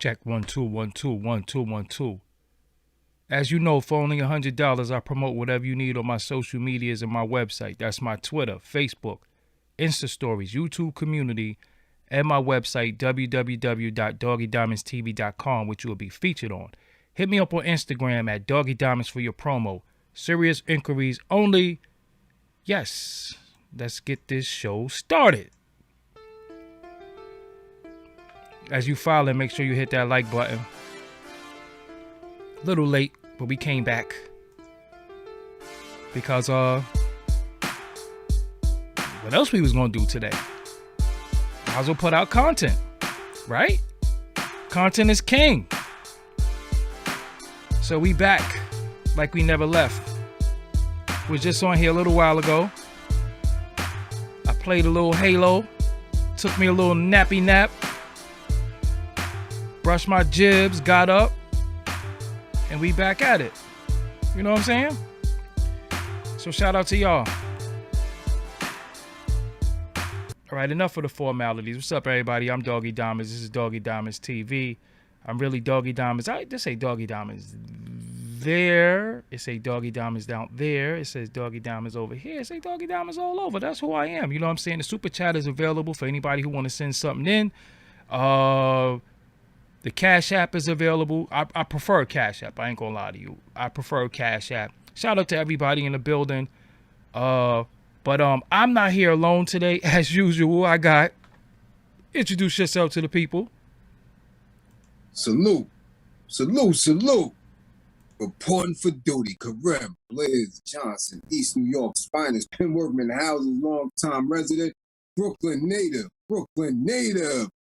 Check 1 2 1 2 1 2 1 2. As you know, for only $100, I promote whatever you need on my social medias and my website. That's my Twitter, Facebook, Insta Stories, YouTube community, and my website, www.doggiediamondstv.com, which you will be featured on. Hit me up on Instagram at Doggie Diamonds for your promo. Serious inquiries only. Yes, let's get this show started. As you follow, make sure you hit that like button. A little late, but we came back. Because, what else we was gonna do today? Might as well put out content, right? Content is king. So we back like we never left. Was just on here a little while ago. I played a little Halo. Took me a little nappy nap. Brushed my jibs, got up. And we back at it. You know what I'm saying? So shout out to y'all. All right, enough of the formalities. What's up, everybody? I'm Doggie Diamonds. This is Doggie Diamonds TV. I'm really Doggie Diamonds. I just say Doggie Diamonds there. It say Doggie Diamonds down there. It says Doggie Diamonds over here. It say Doggie Diamonds all over. That's who I am. You know what I'm saying? The super chat is available for anybody who want to send something in. The Cash App is available. I prefer Cash App. I ain't gonna lie to you. I prefer Cash App. Shout out to everybody in the building. But I'm not here alone today. As usual, I got introduce yourself to the people. Salute. Salute, salute. Reporting for duty, Kareem Blaze Johnson, East New York's finest pen workman houses, long-time resident, Brooklyn native.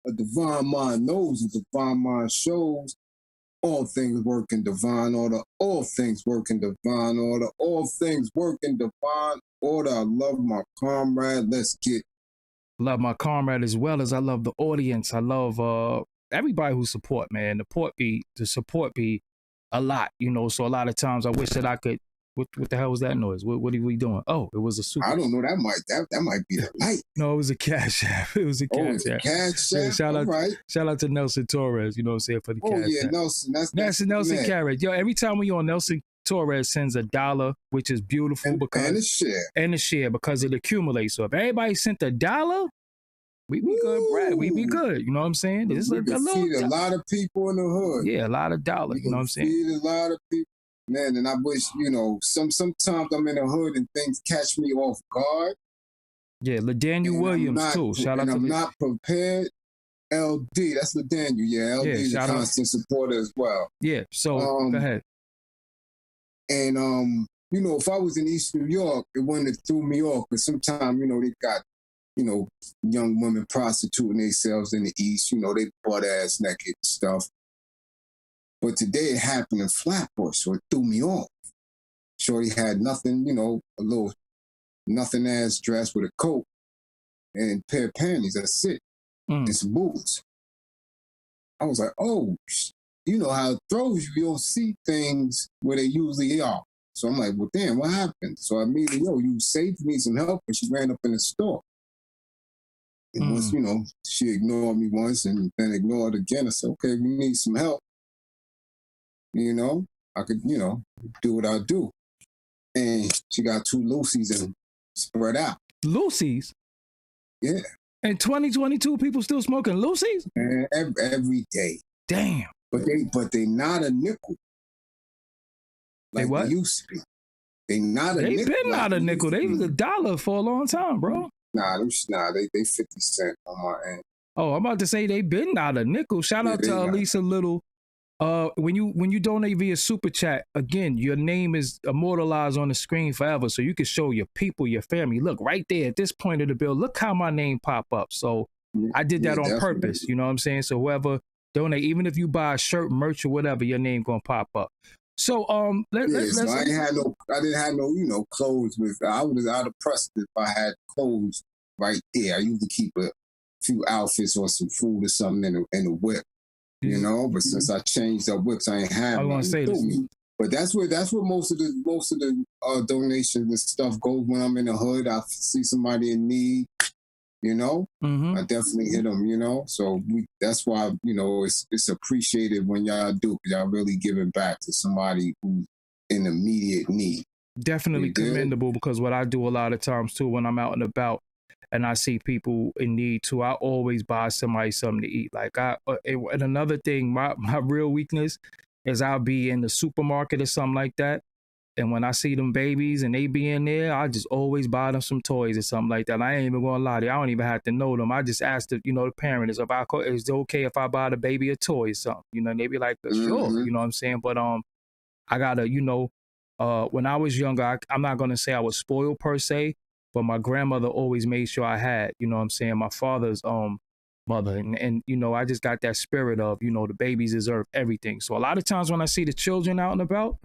A divine mind knows, a divine mind shows. All things work in divine order. All things work in divine order. All things work in divine order. I love my comrade. Let's get. Love my comrade as well as I love the audience. I love everybody who support, man. The support be a lot, you know. So a lot of times I wish that I could. What the hell was that noise? What are we doing? Oh, it was a super. I don't know. That might be the light. No, it was a Cash App. It was a Cash App. Cash App. Yeah, shout out to Nelson Torres. You know what I'm saying, for the Cash App. Oh yeah, Nelson. That's Nelson Carrot. Yo, every time we on, Nelson Torres sends $1, which is beautiful and a share because it accumulates. So if everybody sent $1, we be good, Brad. We be good. You know what I'm saying? This is a lot of people in the hood. Yeah, a lot of dollars. You know what I'm saying? Feed a lot of people. Man, and I wish, you know, sometimes I'm in the hood and things catch me off guard. Yeah, LaDaniel Williams too. Shout out to I'm not prepared. LD, that's LaDaniel. Yeah, LD is a constant supporter as well. Yeah, so go ahead. And you know, if I was in East New York, it wouldn't have threw me off. But sometimes, you know, they got, you know, young women prostituting themselves in the East. You know, they butt ass naked and stuff. But today it happened in Flatbush, so it threw me off. Shorty had nothing, you know, a little nothing ass dress with a coat and a pair of panties. That's it. And some boots. I was like, oh, you know how it throws you. You don't see things where they usually are. So I'm like, well, damn, what happened? So I immediately, you saved me some help, and she ran up in the store. And once, you know, she ignored me once and then ignored again. I said, okay, we need some help. You know, I could, you know, do what I do. And she got 2 Lucy's and spread out. Lucy's? Yeah. In 2022, people still smoking Lucy's? And every day. Damn. But they not a nickel. Like they what? They used to be. They not a they nickel. They been not a nickel. They was $1 for a long time, bro. Nah, they 50 cents on my end. Oh, I'm about to say they been not a nickel. Shout out to Lisa Little. When you donate via super chat, again, your name is immortalized on the screen forever, so you can show your people, your family. Look right there at this point of the bill. Look how my name pop up. So I did that on purpose. You know what I'm saying? So whoever donate, even if you buy a shirt, merch, or whatever, your name gonna pop up. So I didn't have no, you know, clothes with. I was out of press if I had clothes right there. I usually keep a few outfits or some food or something in the whip. You know, but since I changed up whips, I ain't have. I want to say this. But that's where most of the donations and stuff goes when I'm in the hood. I see somebody in need. you know. Mm-hmm. I definitely hit them, you know. So that's why, you know, it's appreciated when y'all do, because y'all really giving back to somebody who's in immediate need. Definitely commendable, because what I do a lot of times too, when I'm out and about and I see people in need too, I always buy somebody something to eat. Like and another thing, my real weakness is I'll be in the supermarket or something like that. And when I see them babies and they be in there, I just always buy them some toys or something like that. I ain't even gonna lie to you. I don't even have to know them. I just ask the, the parent, is it okay if I buy the baby a toy or something? And they be like, sure, Mm-hmm. you know what I'm saying? But I gotta, when I was younger, I'm not gonna say I was spoiled per se, but my grandmother always made sure I had, you know what I'm saying, my father's mother. And I just got that spirit of, the babies deserve everything. So a lot of times when I see the children out and about,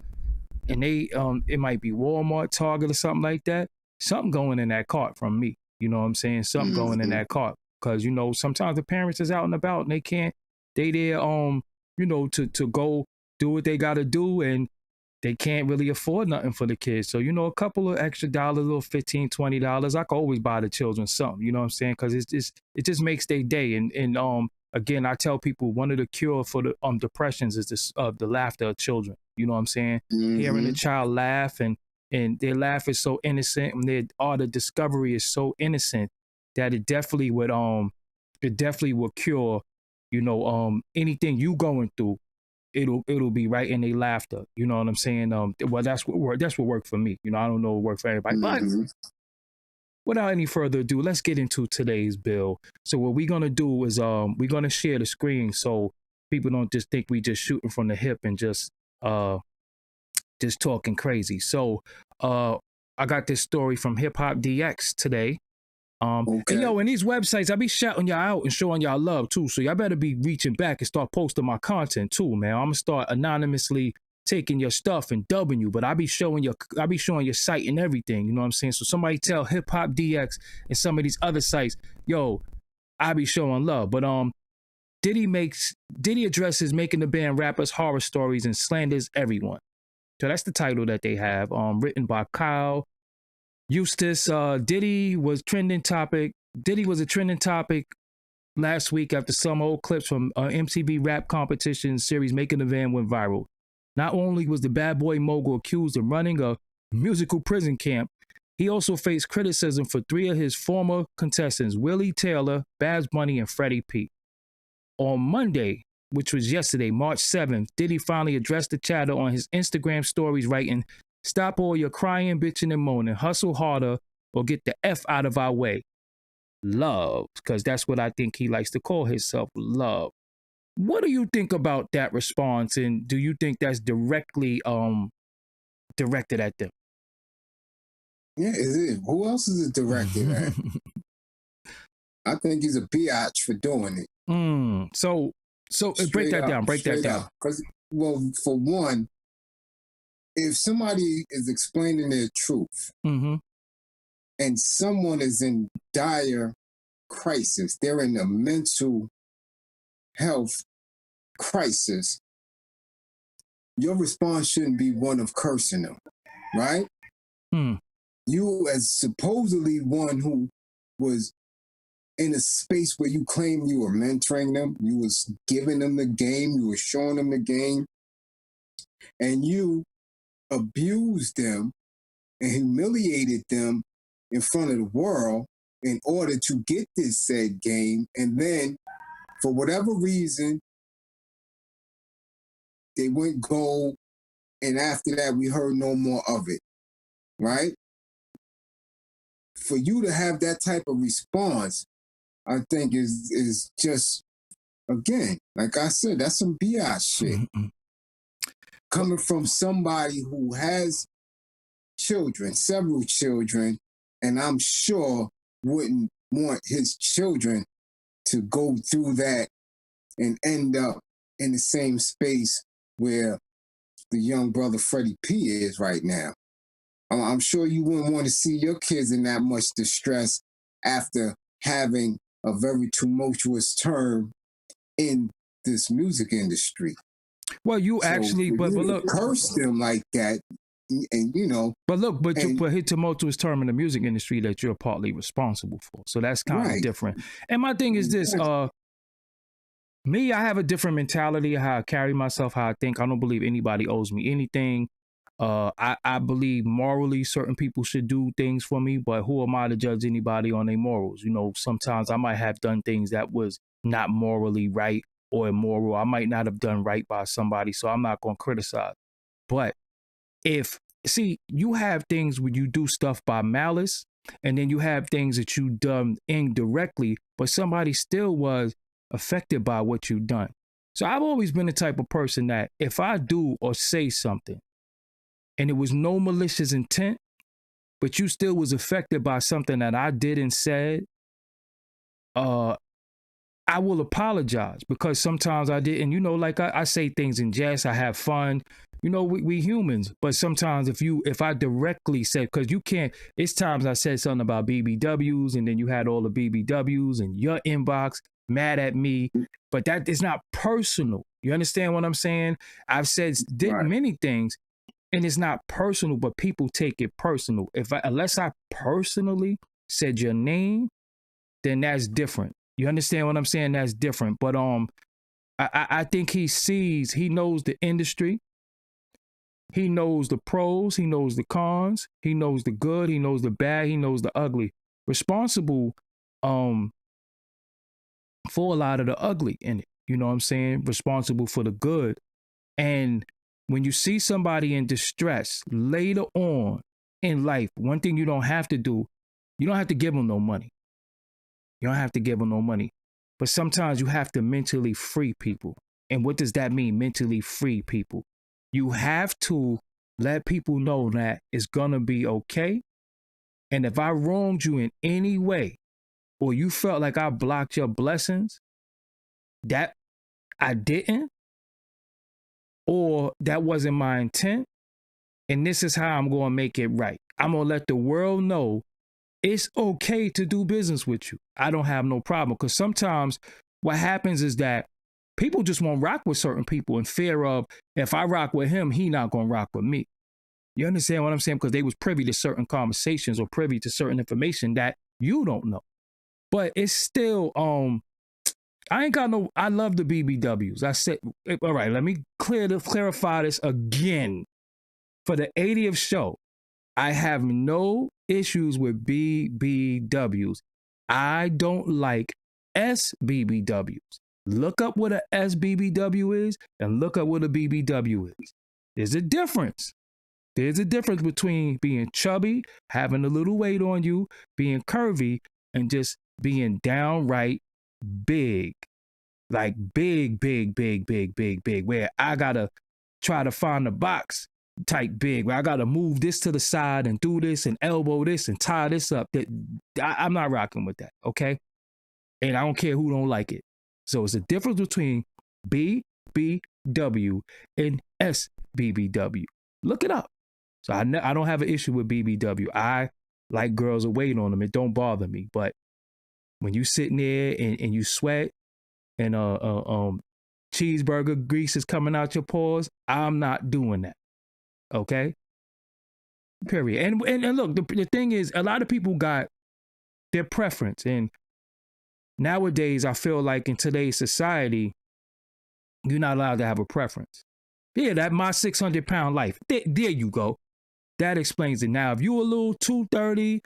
and they it might be Walmart, Target, or something like that, something going in that cart from me. You know what I'm saying? Something going in that cart. Because sometimes the parents is out and about and they there to go do what they gotta do, and they can't really afford nothing for the kids. So, a couple of extra dollars, little $15, $20, I could always buy the children something, you know what I'm saying? Because it just makes their day. And again, I tell people one of the cure for the depressions is the laughter of children. You know what I'm saying? Hearing a child laugh, and their laugh is so innocent, and their art of discovery is so innocent that it definitely would cure, anything you going through. It'll be right in their laughter. You know what I'm saying? Well, that's what worked for me. I don't know what worked for everybody. But without any further ado, let's get into today's bill. So what we're gonna do is we're gonna share the screen so people don't just think we just shooting from the hip and just talking crazy. So I got this story from Hip Hop DX today. Okay. And in these websites, I be shouting y'all out and showing y'all love too. So y'all better be reaching back and start posting my content too, man. I'm gonna start anonymously taking your stuff and dubbing you, but I be showing your site and everything. You know what I'm saying? So somebody tell Hip Hop DX and some of these other sites, yo, I be showing love. But Diddy addresses making the band rappers horror stories and slanders everyone. So that's the title that they have. Written by Kyle Eustace. Diddy was a trending topic last week after some old clips from MTV rap competition series Making the Van went viral. Not only was the bad boy mogul accused of running a musical prison camp, he also faced criticism for 3 of his former contestants, Willie Taylor, Babs Bunny, and Freddie P. On Monday, which was yesterday, March 7th, Diddy finally addressed the chatter on his Instagram stories, writing, "Stop all your crying, bitching, and moaning. Hustle harder or get the F out of our way. Love," because that's what I think he likes to call himself, love. What do you think about that response, and do you think that's directly directed at them? Yeah, is it? Who else is it directed at? I think he's a biatch for doing it. So break that down. Break that down. Because, well, for one, if somebody is explaining their truth and someone is in dire crisis, they're in a mental health crisis, your response shouldn't be one of cursing them, right? You, as supposedly one who was in a space where you claim you were mentoring them, you was giving them the game, you were showing them the game, and you abused them and humiliated them in front of the world in order to get this said game. And then, for whatever reason, they went gold, and after that, we heard no more of it, right? For you to have that type of response, I think is just, again, like I said, that's some BS shit. Coming from somebody who has children, several children, and I'm sure wouldn't want his children to go through that and end up in the same space where the young brother Freddie P is right now. I'm sure you wouldn't want to see your kids in that much distress after having a very tumultuous term in this music industry. Well, you So actually, but you look, curse them like that. and you know, But look, but and hit tumultuous term in the music industry that you're partly responsible for. So that's kind of right, different. And my thing is this, me, I have a different mentality of how I carry myself, how I think. I don't believe anybody owes me anything. I believe morally certain people should do things for me, but who am I to judge anybody on their morals? You know, sometimes I might have done things that was not morally right or immoral. I might not have done right by somebody, so I'm not going to criticize. But you have things where you do stuff by malice, and then you have things that you done indirectly, but somebody still was affected by what you've done. So I've always been the type of person that if I do or say something and it was no malicious intent, but you still was affected by something that I did and said, I will apologize, because sometimes I didn't, you know, like I say things in jest, I have fun, you know, we humans, but sometimes if I directly said, because you can't, it's times I said something about BBWs and then you had all the BBWs in your inbox mad at me, but that is not personal. You understand what I'm saying? I've said right. many things and it's not personal, but people take it personal. Unless I personally said your name, then that's different. You understand what I'm saying? That's different. But I think he knows the industry. He knows the pros, he knows the cons, he knows the good, he knows the bad, he knows the ugly. Responsible for a lot of the ugly in it. You know what I'm saying? Responsible for the good. And when you see somebody in distress later on in life, one thing you don't have to do, you don't have to give them no money. You don't have to give them no money. But sometimes you have to mentally free people. And what does that mean, mentally free people? You have to let people know that it's going to be okay. And if I wronged you in any way, or you felt like I blocked your blessings, that I didn't, or that wasn't my intent, and this is how I'm going to make it right. I'm going to let the world know it's okay to do business with you. I don't have no problem, because sometimes what happens is that people just won't rock with certain people in fear of, if I rock with him, he not going to rock with me. You understand what I'm saying? Because they was privy to certain conversations or privy to certain information that you don't know. But it's still, I love the BBWs. I said, all right, let me clarify this again. For the 80th show, I have no issues with BBWs. I don't like SBBWs. Look up what a SBBW is and look up what a BBW is. There's a difference. There's a difference between being chubby, having a little weight on you, being curvy, and just being downright big. Like big, where I gotta try to find a box type big, where I gotta move this to the side and do this and elbow this and tie this up. I'm not rocking with that, okay? And I don't care who don't like it. So it's a difference between BBW and SBBW. Look it up. So I don't have an issue with BBW. I like girls with weight on them. It don't bother me. But when you sitting there and you sweat and cheeseburger grease is coming out your pores, I'm not doing that. Okay? Period. And look, the thing is, a lot of people got their preference. And nowadays, I feel like in today's society, you're not allowed to have a preference. Yeah, that my 600-pound life. There you go. That explains it. Now, if you a little 230,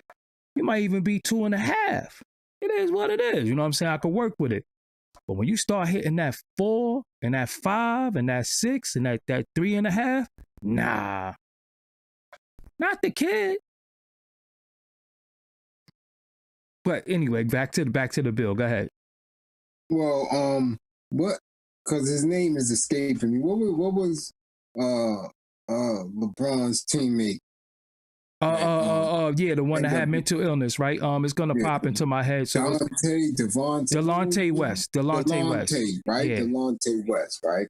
you might even be 2.5. It is what it is. You know what I'm saying? I could work with it. But when you start hitting that 4 and that 5 and that 6 and that 3.5, nah. Not the kid. But anyway, back to the bill. Go ahead. Well, what? Because his name is escaping me. What was LeBron's teammate? Yeah, the one that had mental illness, right? It's gonna pop into my head. So Delonte West, right? Yeah. Delonte West, right?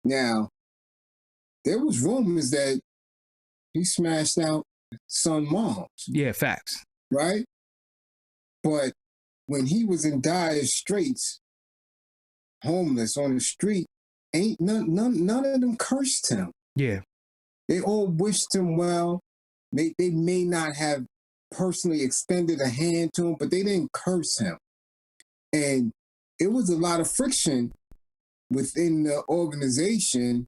Now, there was rumors that he smashed out some moms. Yeah, facts. Right? But when he was in dire straits, homeless on the street, ain't none of them cursed him. Yeah. They all wished him well. They may not have personally extended a hand to him, but they didn't curse him. And it was a lot of friction within the organization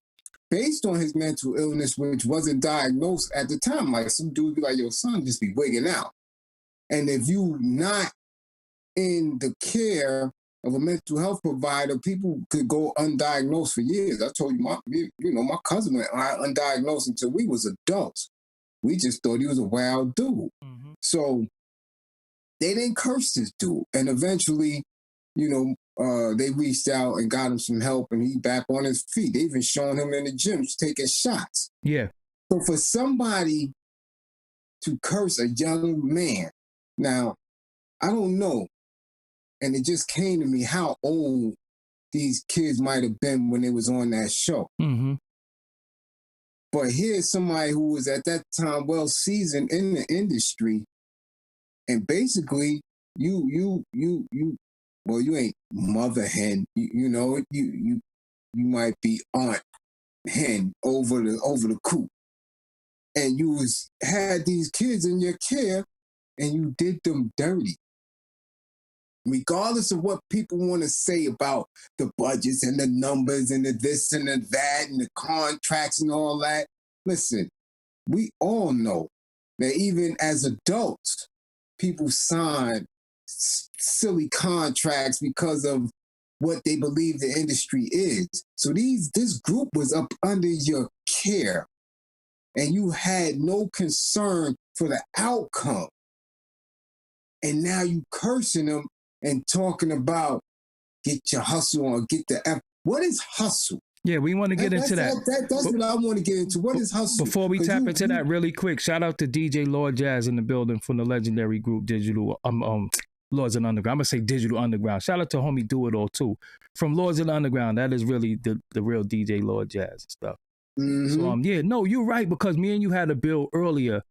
based on his mental illness, which wasn't diagnosed at the time. Like some dudes be like, your son just be wigging out. And if you not in the care of a mental health provider, people could go undiagnosed for years. I told you, my cousin went undiagnosed until we was adults. We just thought he was a wild dude. Mm-hmm. So they didn't curse this dude. And eventually, they reached out and got him some help, and he back on his feet. They even showing him in the gym taking shots. Yeah. So for somebody to curse a young man, now, I don't know, and it just came to me how old these kids might have been when they was on that show. Mm-hmm. But here's somebody who was at that time well seasoned in the industry, and basically, you ain't mother hen, you might be aunt hen over the coop, and you had these kids in your care, and you did them dirty. Regardless of what people want to say about the budgets and the numbers and the this and the that and the contracts and all that, listen, we all know that even as adults, people sign silly contracts because of what they believe the industry is. So this group was up under your care, and you had no concern for the outcome. And now you cursing them and talking about get your hustle on, get the F. What is hustle? Yeah, we want to get into that. That's what I want to get into. What is hustle? Before we tap into that really quick, shout out to DJ Lord Jazz in the building from the legendary group Digital Lords of the Underground. I'm going to say Digital Underground. Shout out to homie Do It All too. From Lords of the Underground, that is really the real DJ Lord Jazz and stuff. Mm-hmm. So you're right, because me and you had a bill earlier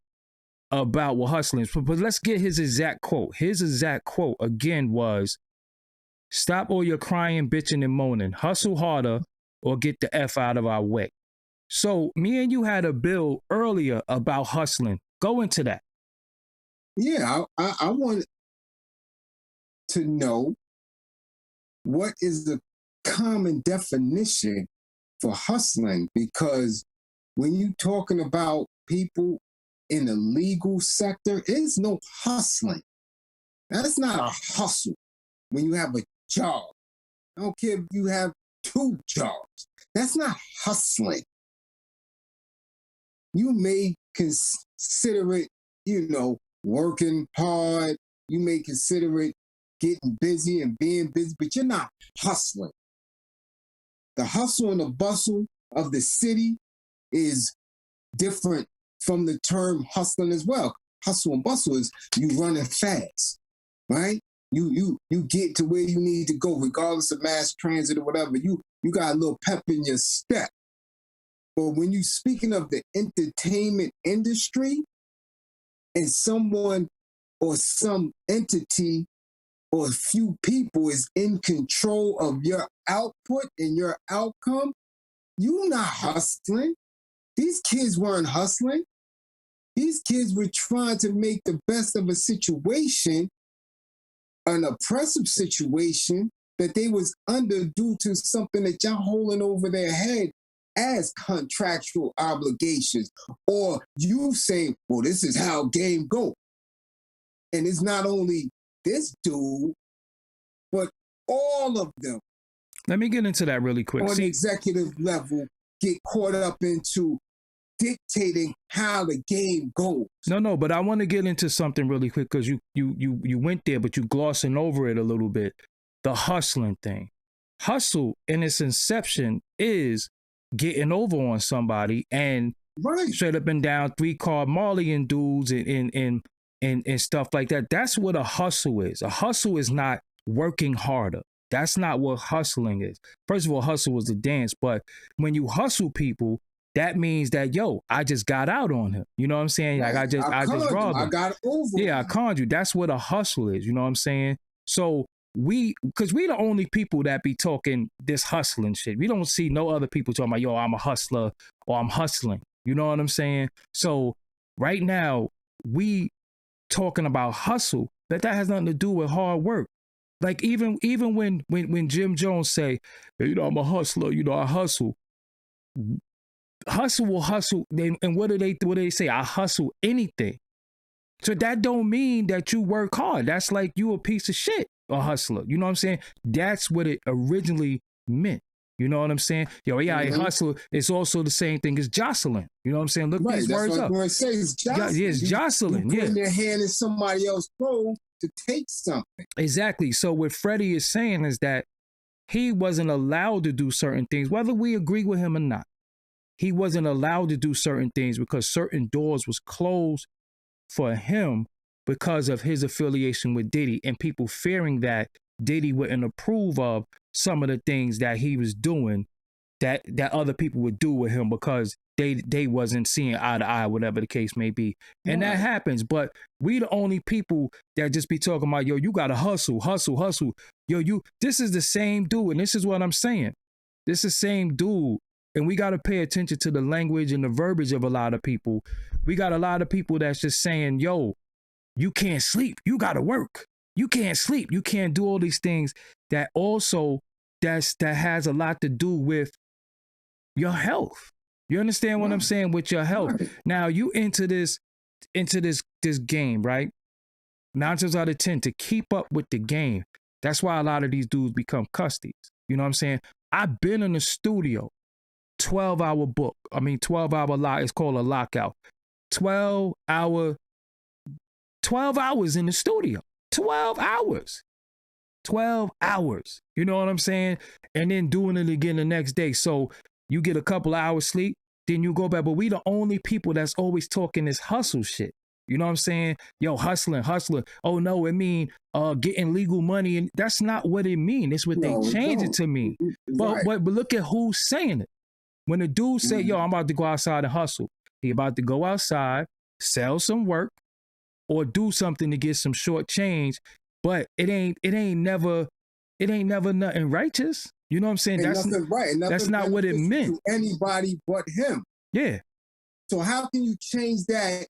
about what hustling is. But let's get his exact quote. His exact quote again was, "Stop all your crying, bitching, and moaning. Hustle harder or get the F out of our way." So me and you had a bill earlier about hustling. Go into that. Yeah, I want to know what is the common definition for hustling, because when you're talking about people in the legal sector, there's no hustling. That's not a hustle when you have a job. I don't care if you have 2 jobs. That's not hustling. You may consider it, working hard. You may consider it getting busy and being busy, but you're not hustling. The hustle and the bustle of the city is different from the term hustling as well. Hustle and bustle is you running fast, right? You get to where you need to go, regardless of mass transit or whatever. You got a little pep in your step. But when you speaking of the entertainment industry, and someone or some entity or a few people is in control of your output and your outcome, you're not hustling. These kids weren't hustling. These kids were trying to make the best of a situation, an oppressive situation that they was under due to something that y'all holding over their head as contractual obligations. Or you say, well, this is how game go. And it's not only this dude, but all of them. Let me get into that really quick. On the executive level, get caught up into dictating how the game goes. No, but I want to get into something really quick, because you went there, but you glossing over it a little bit. The hustling thing. Hustle in its inception is getting over on somebody and straight up and down 3-car Marley and dudes and stuff like that. That's what a hustle is. A hustle is not working harder. That's not what hustling is. First of all, hustle is a dance, but when you hustle people, that means that, I just got out on him. You know what I'm saying? Like I just robbed him. I got over. Yeah, I conned you. That's what a hustle is. You know what I'm saying? So because we the only people that be talking this hustling shit. We don't see no other people talking about, I'm a hustler or I'm hustling. You know what I'm saying? So right now we talking about hustle, that has nothing to do with hard work. Like even when Jim Jones say, hey, I'm a hustler, I hustle. Hustle will hustle. And what do they say? I hustle anything. So that don't mean that you work hard. That's like you a piece of shit, a hustler. You know what I'm saying? That's what it originally meant. You know what I'm saying? Yo, yeah, a hustler is also the same thing as jostling. You know what I'm saying? Look these words up. Right, that's what I'm going to say. It's jostling. Yeah, it's jostling. You putting your hand in somebody else's throat to take something. Exactly. So what Freddy is saying is that he wasn't allowed to do certain things, whether we agree with him or not. He wasn't allowed to do certain things because certain doors was closed for him because of his affiliation with Diddy and people fearing that Diddy wouldn't approve of some of the things that he was doing that other people would do with him because they wasn't seeing eye to eye, whatever the case may be. And that happens. But we the only people that just be talking about, yo, you gotta hustle. Yo, this is the same dude. And this is what I'm saying. This is the same dude. And we got to pay attention to the language and the verbiage of a lot of people. We got a lot of people that's just saying, yo, you can't sleep. You got to work. You can't sleep. You can't do all these things that also that has a lot to do with your health. You understand what I'm saying? With your health. Now you into this game, right? 9 times out of 10 to keep up with the game. That's why a lot of these dudes become custies. You know what I'm saying? I've been in the studio. 12-hour book. 12-hour lock. It's called a lockout. 12 hours in the studio. 12 hours. 12 hours. You know what I'm saying? And then doing it again the next day. So you get a couple hours sleep, then you go back. But we the only people that's always talking this hustle shit. You know what I'm saying? Yo, hustling. Oh no, it mean getting legal money. And that's not what it mean. It's what they change it to mean. But look at who's saying it. When the dude say, yo, I'm about to go outside and hustle, he about to go outside, sell some work, or do something to get some short change, but it ain't never nothing righteous. You know what I'm saying? That's nothing right. That's not what it meant. To anybody but him. Yeah. So how can you change that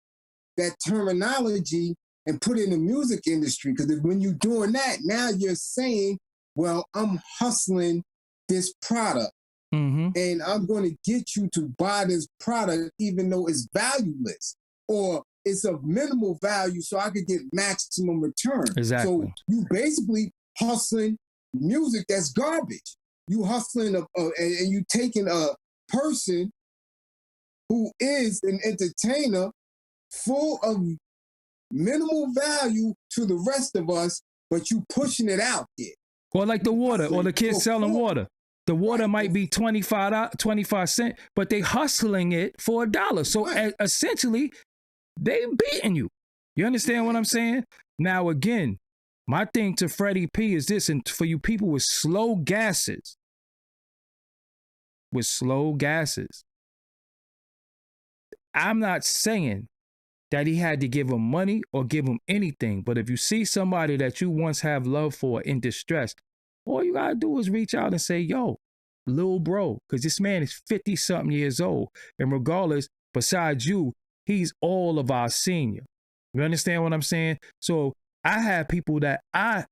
terminology and put it in the music industry? Because when you're doing that, now you're saying, well, I'm hustling this product. And I'm going to get you to buy this product even though it's valueless or it's of minimal value so I could get maximum return. Exactly. So you basically hustling music that's garbage. You hustling and you taking a person who is an entertainer full of minimal value to the rest of us, but you pushing it out there. Or like the water or the kids selling water. The water might be 25 cents, but they hustling it for $1. So essentially, they beating you. You understand what I'm saying? Now, again, my thing to Freddie P is this, and for you people with slow gases, I'm not saying that he had to give him money or give him anything, but if you see somebody that you once have love for in distress, all you gotta do is reach out and say, yo, little bro, because this man is 50-something years old. And regardless, besides you, he's all of our senior. You understand what I'm saying? So I have people that I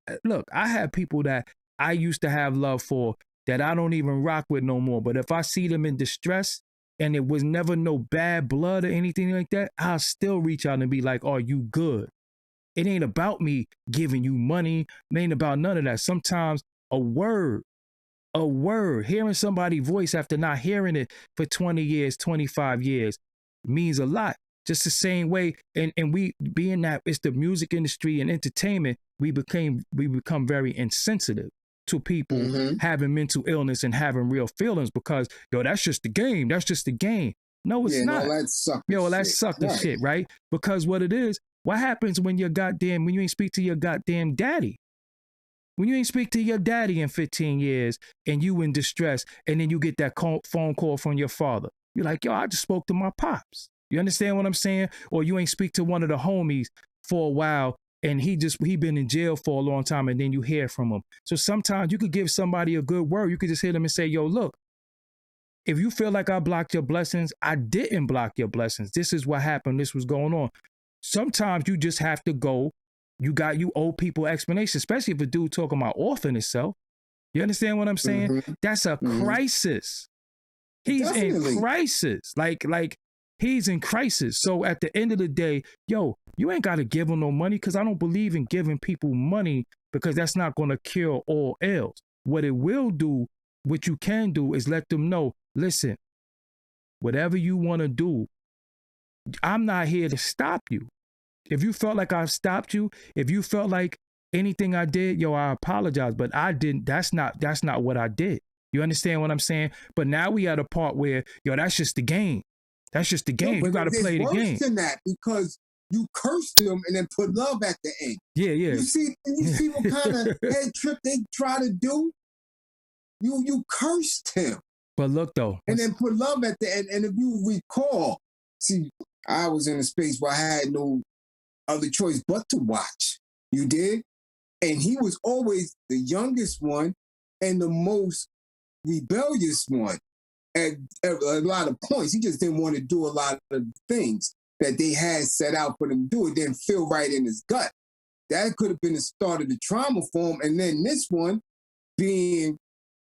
used to have love for that I don't even rock with no more. But if I see them in distress and it was never no bad blood or anything like that, I'll still reach out and be like, are you good? It ain't about me giving you money. It ain't about none of that. Sometimes a word, hearing somebody's voice after not hearing it for 20 years, 25 years means a lot. Just the same way, and we being that it's the music industry and entertainment, we become very insensitive to people having mental illness and having real feelings because, yo, that's just the game. That's just the game. No, it's not. That's sucker shit, right? Because what it is, what happens when you ain't speak to your goddamn daddy? When you ain't speak to your daddy in 15 years and you in distress and then you get that phone call from your father. You're like, yo, I just spoke to my pops. You understand what I'm saying? Or you ain't speak to one of the homies for a while and he been in jail for a long time and then you hear from him. So sometimes you could give somebody a good word. You could just hear them and say, yo, look, if you feel like I blocked your blessings, I didn't block your blessings. This is what happened. This was going on. Sometimes you just have to go. You owe people explanation, especially if a dude talking about offing himself. You understand what I'm saying? Mm-hmm. That's a crisis. He's in crisis. Like he's in crisis. So at the end of the day, yo, you ain't got to give him no money, because I don't believe in giving people money, because that's not going to cure all ills. What it will do, what you can do, is let them know, listen, whatever you want to do, I'm not here to stop you. If you felt like I've stopped you, if you felt like anything I did, yo, I apologize, but I didn't. That's not what I did. You understand what I'm saying? But now we at a part where, yo, that's just the game. That's just the game. You got to play the game. Worse than that, because you cursed them and then put love at the end. Yeah. You see what kind of head trip they try to do? You cursed him. But look though. And then put love at the end. And if you recall, see, I was in a space where I had no other choice but to watch. You did? And he was always the youngest one and the most rebellious one at a lot of points. He just didn't want to do a lot of things that they had set out for him to do. It didn't feel right in his gut. That could have been the start of the trauma for him. And then this one, being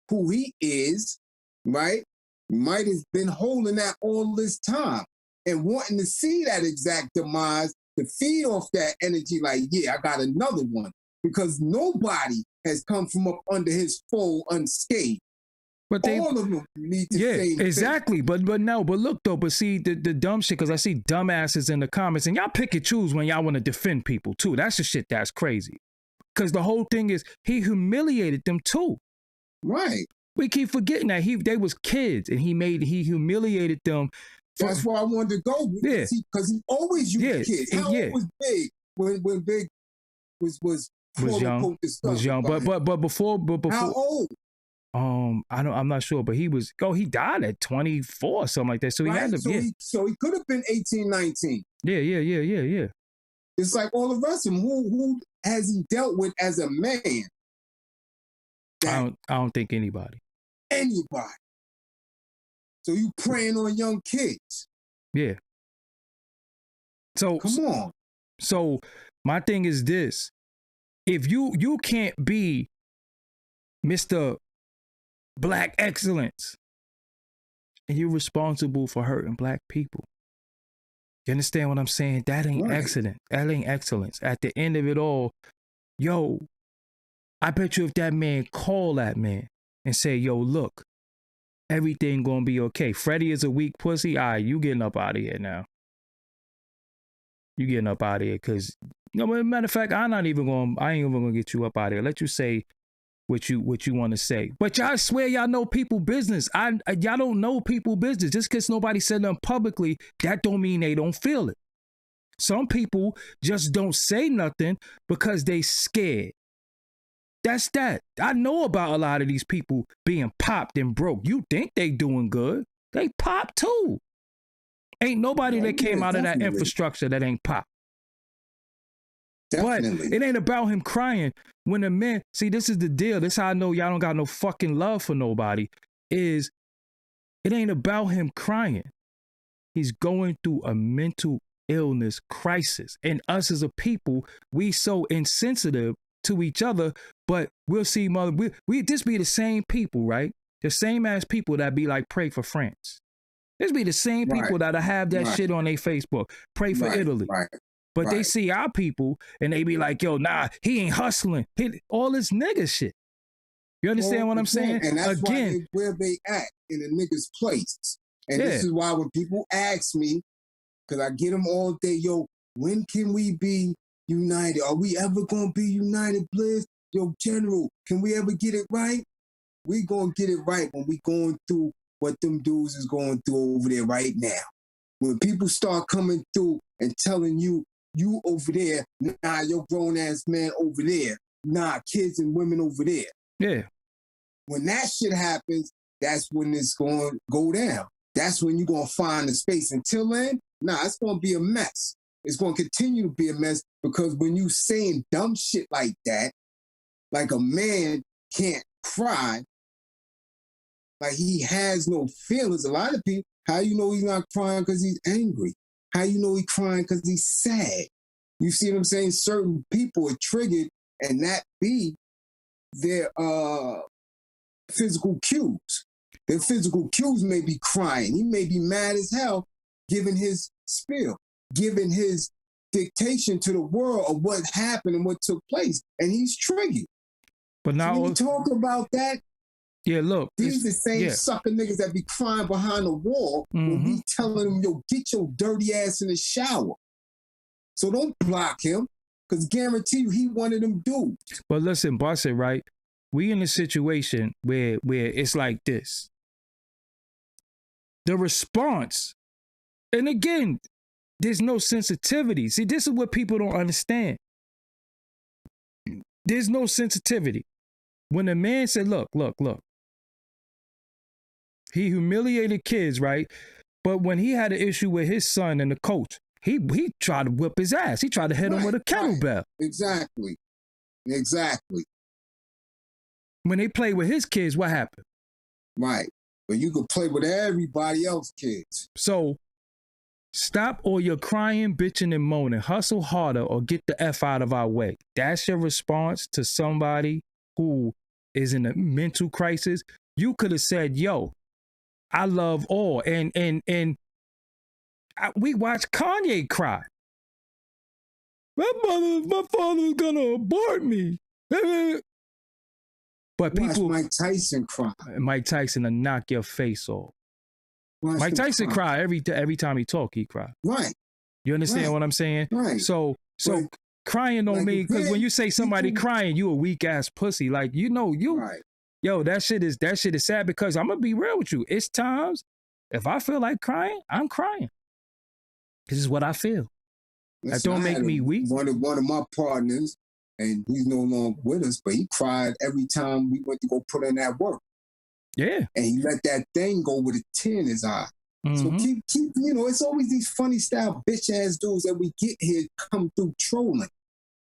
who he is, right, might have been holding that all this time and wanting to see that exact demise, to feed off that energy like, yeah, I got another one. Because nobody has come from up under his fold unscathed. But all of them need the same exactly. thing. But look though, but see the dumb shit, because I see dumbasses in the comments, and y'all pick and choose when y'all want to defend people too. That's the shit that's crazy. Because the whole thing is, he humiliated them too. Right. We keep forgetting that they was kids, and he humiliated them. That's where I wanted to go. Because he always used kids. How old was Big when Big was young? Was young, but before. How old? I'm not sure, but he died at 24 or something like that. So he had to, so he could have been 18, 19. Yeah. It's like all the rest of them. Who has he dealt with as a man? I don't think anybody. Anybody. So you preying on young kids. Yeah. So come on. So my thing is this: if you can't be Mr. Black excellence, and you're responsible for hurting Black people. You understand what I'm saying? That ain't excellent. That ain't excellence. At the end of it all, yo, I bet you if that man call that man and say, yo, look, everything gonna be okay. Freddy is a weak pussy. All right, you getting up out of here now. You getting up out of here, because, matter of fact, I ain't even gonna get you up out of here. Let you say what you want to say. But y'all swear y'all know people business. Y'all don't know people business. Just because nobody said them publicly, that don't mean they don't feel it. Some people just don't say nothing because they scared. That's that. I know about a lot of these people being popped and broke. You think they doing good. They pop too. Ain't nobody that came out of that infrastructure that ain't pop. Definitely. But it ain't about him crying. When a man, see, this is the deal. This is how I know y'all don't got no fucking love for nobody. Is it ain't about him crying. He's going through a mental illness crisis. And us as a people, we so insensitive to each other, but we'll see we just be the same people, right? The same ass people that be like, pray for France. This be the same people that have that shit on their Facebook. Pray for Italy. But they see our people and they be like, yo, nah, he ain't hustling. All this nigga shit. You understand what I'm saying? And that's where they act, in a nigga's place. And this is why when people ask me, because I get them all day, yo, when can we be united? Are we ever going to be united, Bliss? Yo, General, can we ever get it right? We going to get it right when we going through what them dudes is going through over there right now. When people start coming through and telling you, you over there, nah, your grown-ass man over there, nah, kids and women over there. Yeah. When that shit happens, that's when it's going to go down. That's when you're going to find the space. Until then, nah, it's going to be a mess. It's going to continue to be a mess, because when you saying dumb shit like that, like a man can't cry, Like he has no feelings. A lot of people, how you know he's not crying because he's angry? How you know he's crying because he's sad? You see what I'm saying? Certain people are triggered, and that be their physical cues. Their physical cues may be crying. He may be mad as hell, giving his spiel, giving his dictation to the world of what happened and what took place, and he's triggered. But now so when you talk about that, yeah, look, these the same sucker niggas that be crying behind the wall when we telling them, yo, get your dirty ass in the shower. So don't block him, because guarantee you he one of them dudes. But listen, boss it right. We in a situation where it's like this. The response, and again, there's no sensitivity. See, this is what people don't understand. There's no sensitivity. When a man said, look, he humiliated kids, right? But when he had an issue with his son and the coach, he tried to whip his ass. He tried to hit him with a kettlebell. Exactly. When they played with his kids, what happened? Right. But you could play with everybody else's kids. So stop all your crying, bitching, and moaning. Hustle harder or get the F out of our way. That's your response to somebody who is in a mental crisis. You could have said, yo, I love all. We watched Kanye cry. My father's gonna abort me. But people, Mike Tyson cry. Mike Tyson to knock your face off. Mike Tyson cry every time he talk. He cry. Right. You understand what I'm saying? Right. So crying don't mean, because when you say somebody crying, you a weak ass pussy. Like yo, that shit is sad, because I'm gonna be real with you. It's times if I feel like crying, I'm crying. This is what I feel. That don't make me weak. One of my partners, and he's no longer with us, but he cried every time we went to go put in that work. Yeah. And he let that thing go with a tear in his eye. So keep, it's always these funny style bitch ass dudes that we get here come through trolling.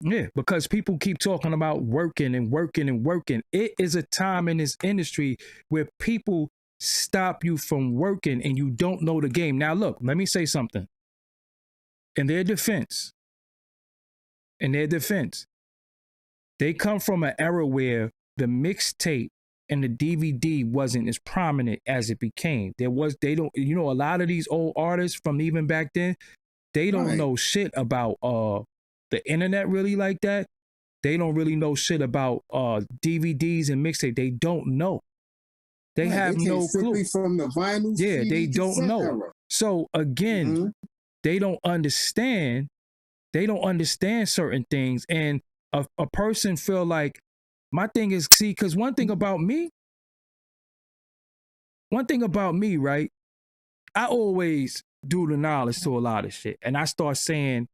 Yeah, because people keep talking about working and working and working. It is a time in this industry where people stop you from working and you don't know the game. Now, look, let me say something. In their defense, they come from an era where the mixtape and the DVD wasn't as prominent as it became. A lot of these old artists from even back then, they don't know shit about the internet really like that. They don't really know shit about DVDs and mixtape. They don't know. They have no clue. From the vinyl. Yeah, they don't know. Era. So again, they don't understand. They don't understand certain things, and a person feel like, my thing is, see, because one thing about me, right? I always do the knowledge to a lot of shit, and I start saying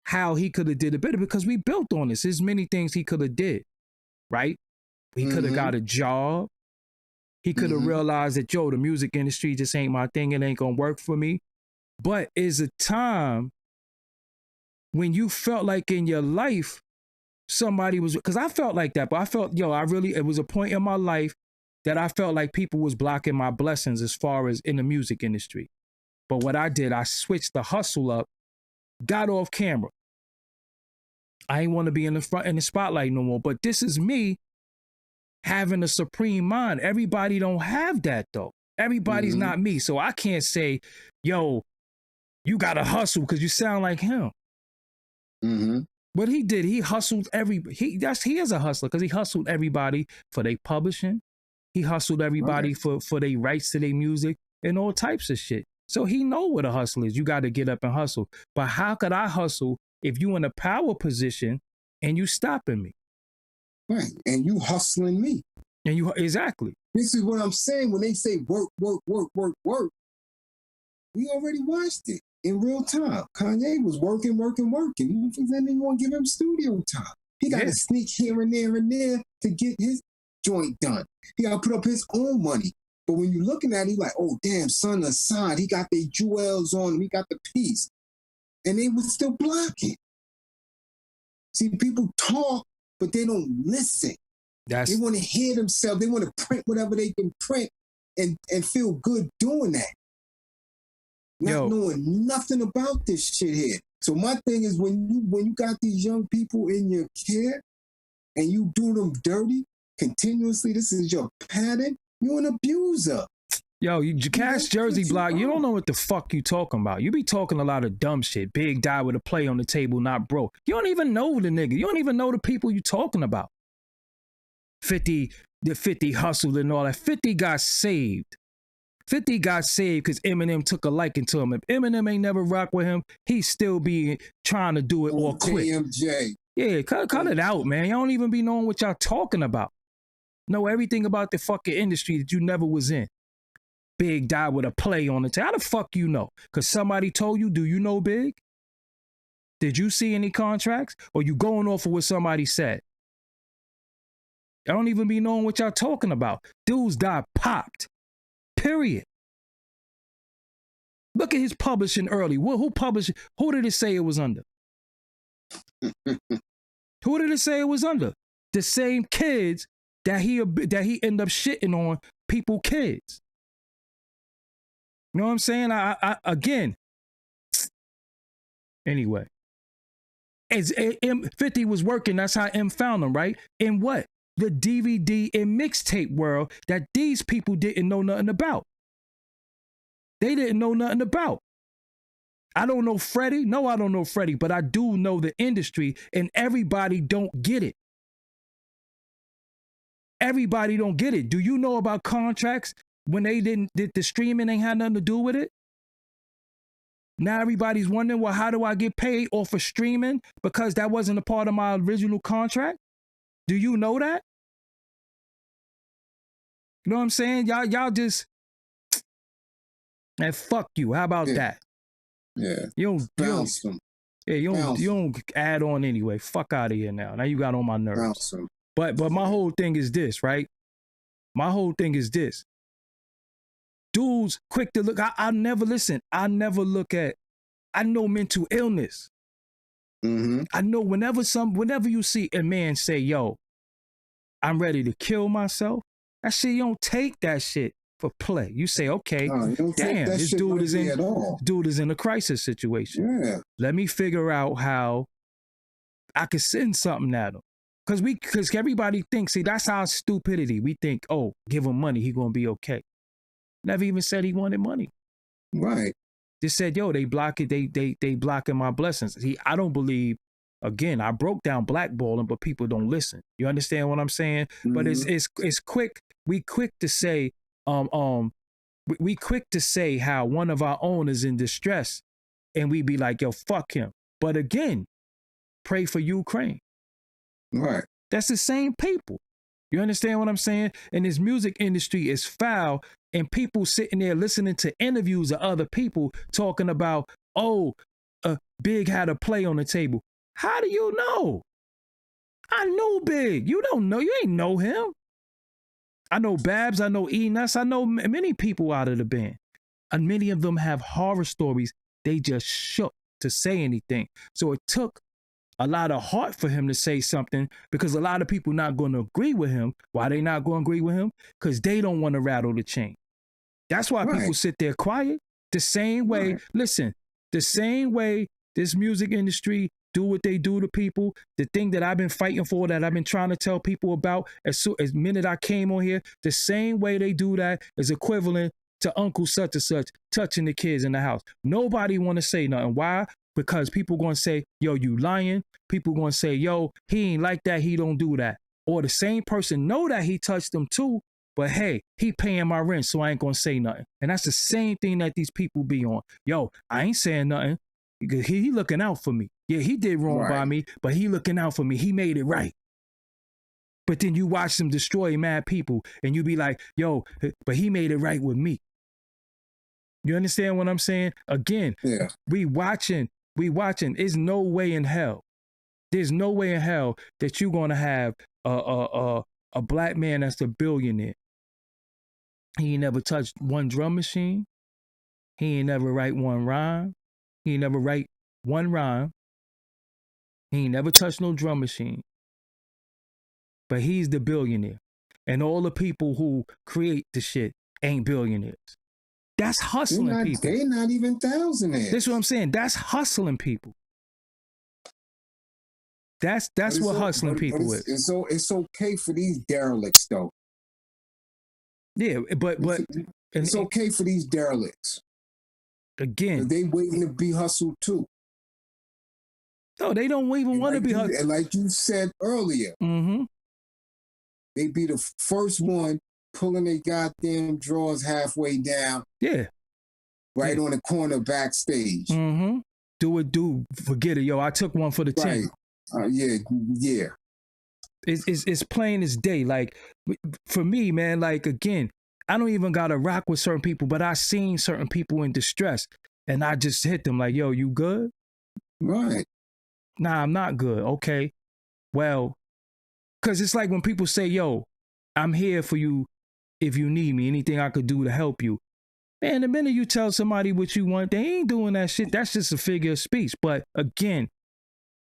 how he could have did it better, because we built on this. There's many things he could have did, right? He could have got a job. He could have realized that, yo, the music industry just ain't my thing. It ain't gonna work for me. But is a time when you felt like in your life somebody was, because I felt like that, but I felt, it was a point in my life that I felt like people was blocking my blessings as far as in the music industry. But what I did, I switched the hustle up, got off camera. I ain't want to be in the spotlight no more. But this is me having a supreme mind. Everybody don't have that though. Everybody's not me. So I can't say, yo, you got to hustle because you sound like him. But he did. He hustled he is a hustler, because he hustled everybody for their publishing. He hustled everybody for their rights to their music and all types of shit. So he know what a hustle is. You got to get up and hustle. But how could I hustle if you in a power position and you stopping me? Right. And you hustling me. And you, exactly. This is what I'm saying. When they say work, we already watched it in real time. Kanye was working. He didn't even want to give him studio time. He got to sneak here and there to get his joint done. He got to put up his own money. But when you're looking at it, you're like, oh, damn, son assigned. He got their jewels on. He got the piece. And they was still blocking. See, people talk, but they don't listen. They want to hear themselves. They want to print whatever they can print and feel good doing that. Not knowing nothing about this shit here. So my thing is when you got these young people in your care and you do them dirty continuously, this is your pattern, you're an abuser. Yo, you Cash Jersey Block, you don't know what the fuck you talking about. You be talking a lot of dumb shit. Big die with a play on the table, not broke. You don't even know the nigga. You don't even know the people you talking about. 50 hustled and all that. 50 got saved. 50 got saved because Eminem took a liking to him. If Eminem ain't never rock with him, he still be trying to do it or quit. JMJ. Yeah, cut it out, man. Y'all don't even be knowing what y'all talking about. Know everything about the fucking industry that you never was in. Big die with a play on the table. How the fuck you know? Because somebody told you, do you know Big? Did you see any contracts? Or you going off of what somebody said? I don't even be knowing what y'all talking about. Dudes got popped. Period. Look at his publishing early. Who published? Who did it say it was under? Who did it say it was under? The same kids that he end up shitting on people kids. You know what I'm saying? I again. Anyway, as M50 was working, that's how M found him, right? In what? The DVD and mixtape world that these people didn't know nothing about. They didn't know nothing about. I don't know Freddy. No, I don't know Freddy, but I do know the industry, and everybody don't get it. Everybody don't get it. Do you know about contracts when they did the streaming ain't had nothing to do with it? Now everybody's wondering, well, how do I get paid off of streaming because that wasn't a part of my original contract? Do you know that? You know what I'm saying? Y'all just, and fuck you. How about that? Yeah. You don't add on anyway. Fuck out of here now. Now you got on my nerves. But my whole thing is this, right? My whole thing is this. Dudes quick to look. I never listen. I never look at. I know mental illness. Mm-hmm. I know whenever you see a man say, "Yo, I'm ready to kill myself," that shit, you don't take that shit for play. You say, "Okay, damn, this dude is in a crisis situation. Yeah. Let me figure out how I could send something at him." Because everybody thinks, see, that's our stupidity. We think, oh, give him money, he gonna be okay. Never even said he wanted money. Right. Just said, yo, they blocking my blessings. I don't believe, again, I broke down blackballing, but people don't listen. You understand what I'm saying? Mm-hmm. But it's quick. We quick to say, we quick to say how one of our own is in distress, and we be like, yo, fuck him. But again, pray for Ukraine. Right. That's the same people. You understand what I'm saying? And this music industry is foul, and people sitting there listening to interviews of other people talking about, oh, Big had a play on the table. How do you know? I know Big. You don't know. You ain't know him. I know Babs. I know Enos. I know many people out of the band. And many of them have horror stories. They just shook to say anything. So it took a lot of heart for him to say something, because a lot of people not going to agree with him. Why they not going to agree with him? Because they don't want to rattle the chain. That's why people sit there quiet. The same way, listen, the same way this music industry do what they do to people, the thing that I've been fighting for, that I've been trying to tell people about as minute I came on here, the same way they do that is equivalent to Uncle such and such touching the kids in the house. Nobody want to say nothing. Why? Because people going to say, yo, you lying. People going to say, yo, he ain't like that. He don't do that. Or the same person know that he touched them too, but hey, he paying my rent, so I ain't going to say nothing. And that's the same thing that these people be on. Yo, I ain't saying nothing because he looking out for me. Yeah, he did wrong by me, but he looking out for me. He made it right. But then you watch him destroy mad people and you be like, yo, but he made it right with me. You understand what I'm saying? Again, we watching. There's no way in hell. There's no way in hell that you're going to have a black man that's a billionaire. He ain't never touched one drum machine. He ain't never write one rhyme. He ain't never write one rhyme. He ain't never touched no drum machine. but he's the billionaire. And all the people who create the shit ain't billionaires. That's hustling people. They're not even thousandaires. That's what I'm saying. That's hustling people. That's what hustling people is. It's okay for these derelicts, though. Yeah, but it's okay for these derelicts. Again, they waiting to be hustled too. No, they don't even want to be hustled. And like you said earlier, they be the first one pulling their goddamn drawers halfway down. Yeah. Right on the corner backstage. Do it, dude. Forget it, yo. I took one for the team. Yeah. It's plain as day. Like, for me, man, like, again, I don't even got to rock with certain people, but I seen certain people in distress, and I just hit them like, yo, you good? Right. Nah, I'm not good. Okay. Well, because it's like when people say, yo, I'm here for you if you need me, anything I could do to help you. Man, the minute you tell somebody what you want, they ain't doing that shit. That's just a figure of speech. But again,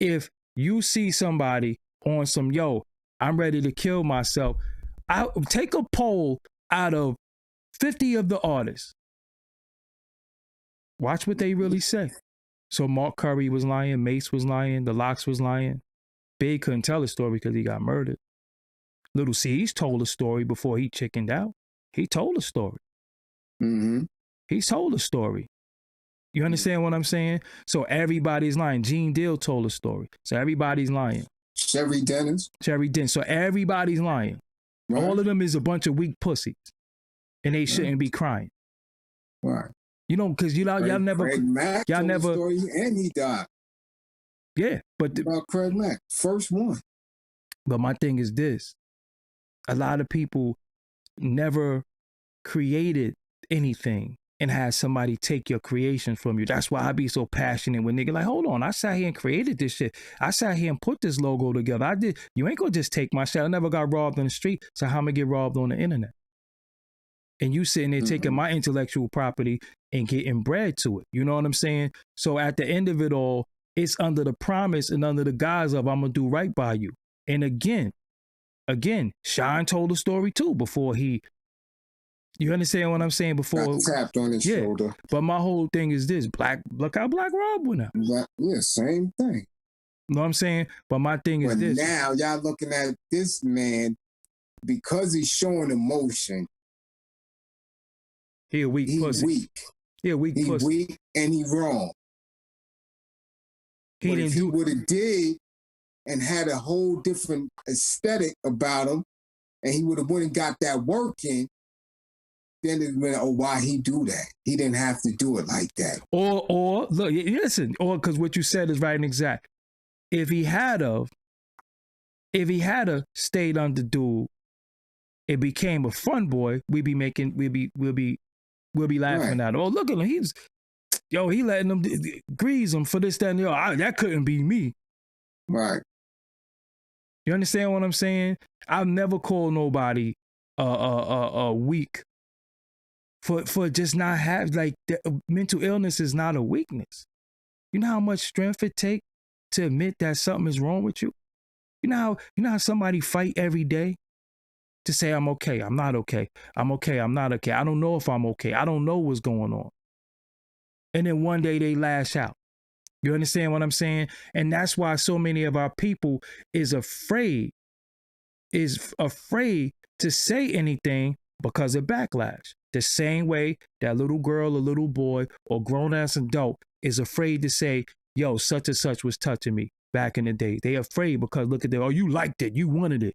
if you see somebody on some, yo, I'm ready to kill myself, I take a poll out of 50 of the artists. Watch what they really say. So Mark Curry was lying, Mace was lying, The Lox was lying. Big couldn't tell a story because he got murdered. Little C's told a story before he chickened out. He told a story. He told a story. You understand what I'm saying? So everybody's lying. Gene Deal told a story. So everybody's lying. Cherry Dennis. So everybody's lying. Right. All of them is a bunch of weak pussies. And they shouldn't be crying. Right. You know, because y'all never. Craig Mack y'all told never. The story and he died. Yeah, but about Craig Mack, first one. But my thing is this: a lot of people never created anything and had somebody take your creation from you. That's why I be so passionate when nigga like, hold on, I sat here and created this shit. I sat here and put this logo together. I did. You ain't gonna just take my shit. I never got robbed on the street, so how am I gonna get robbed on the internet? And you sitting there taking my intellectual property and getting bread to it. You know what I'm saying? So at the end of it all, it's under the promise and under the guise of I'm gonna do right by you. And again, Shine told a story too before he. You understand what I'm saying? Before got tapped on his shoulder. But my whole thing is this: look how Black Rob went out. Yeah, same thing. You know what I'm saying? But my thing is this: now y'all looking at this man because he's showing emotion. He a weak pussy. Weak. He a weak pussy. He weak and he wrong. If he would have did and had a whole different aesthetic about him, and he would have went and got that work in, then it went, why he do that? He didn't have to do it like that. Or look, listen, because what you said is right and exact. If he had stayed under dude, it became a fun boy. We'll be laughing at it. Oh, look at him. He letting them grease him for this, that, and the other. That couldn't be me. Right. You understand what I'm saying? I've never called nobody weak for just not have, like, mental illness is not a weakness. You know how much strength it takes to admit that something is wrong with you? You know how somebody fight every day to say, I'm okay, I'm not okay, I'm okay, I'm not okay, I don't know if I'm okay, I don't know what's going on. And then one day they lash out. You understand what I'm saying? And that's why so many of our people is afraid to say anything because of backlash. The same way that little girl or little boy or grown-ass adult is afraid to say, yo, such and such was touching me back in the day. They afraid because look at them, oh, you liked it, you wanted it.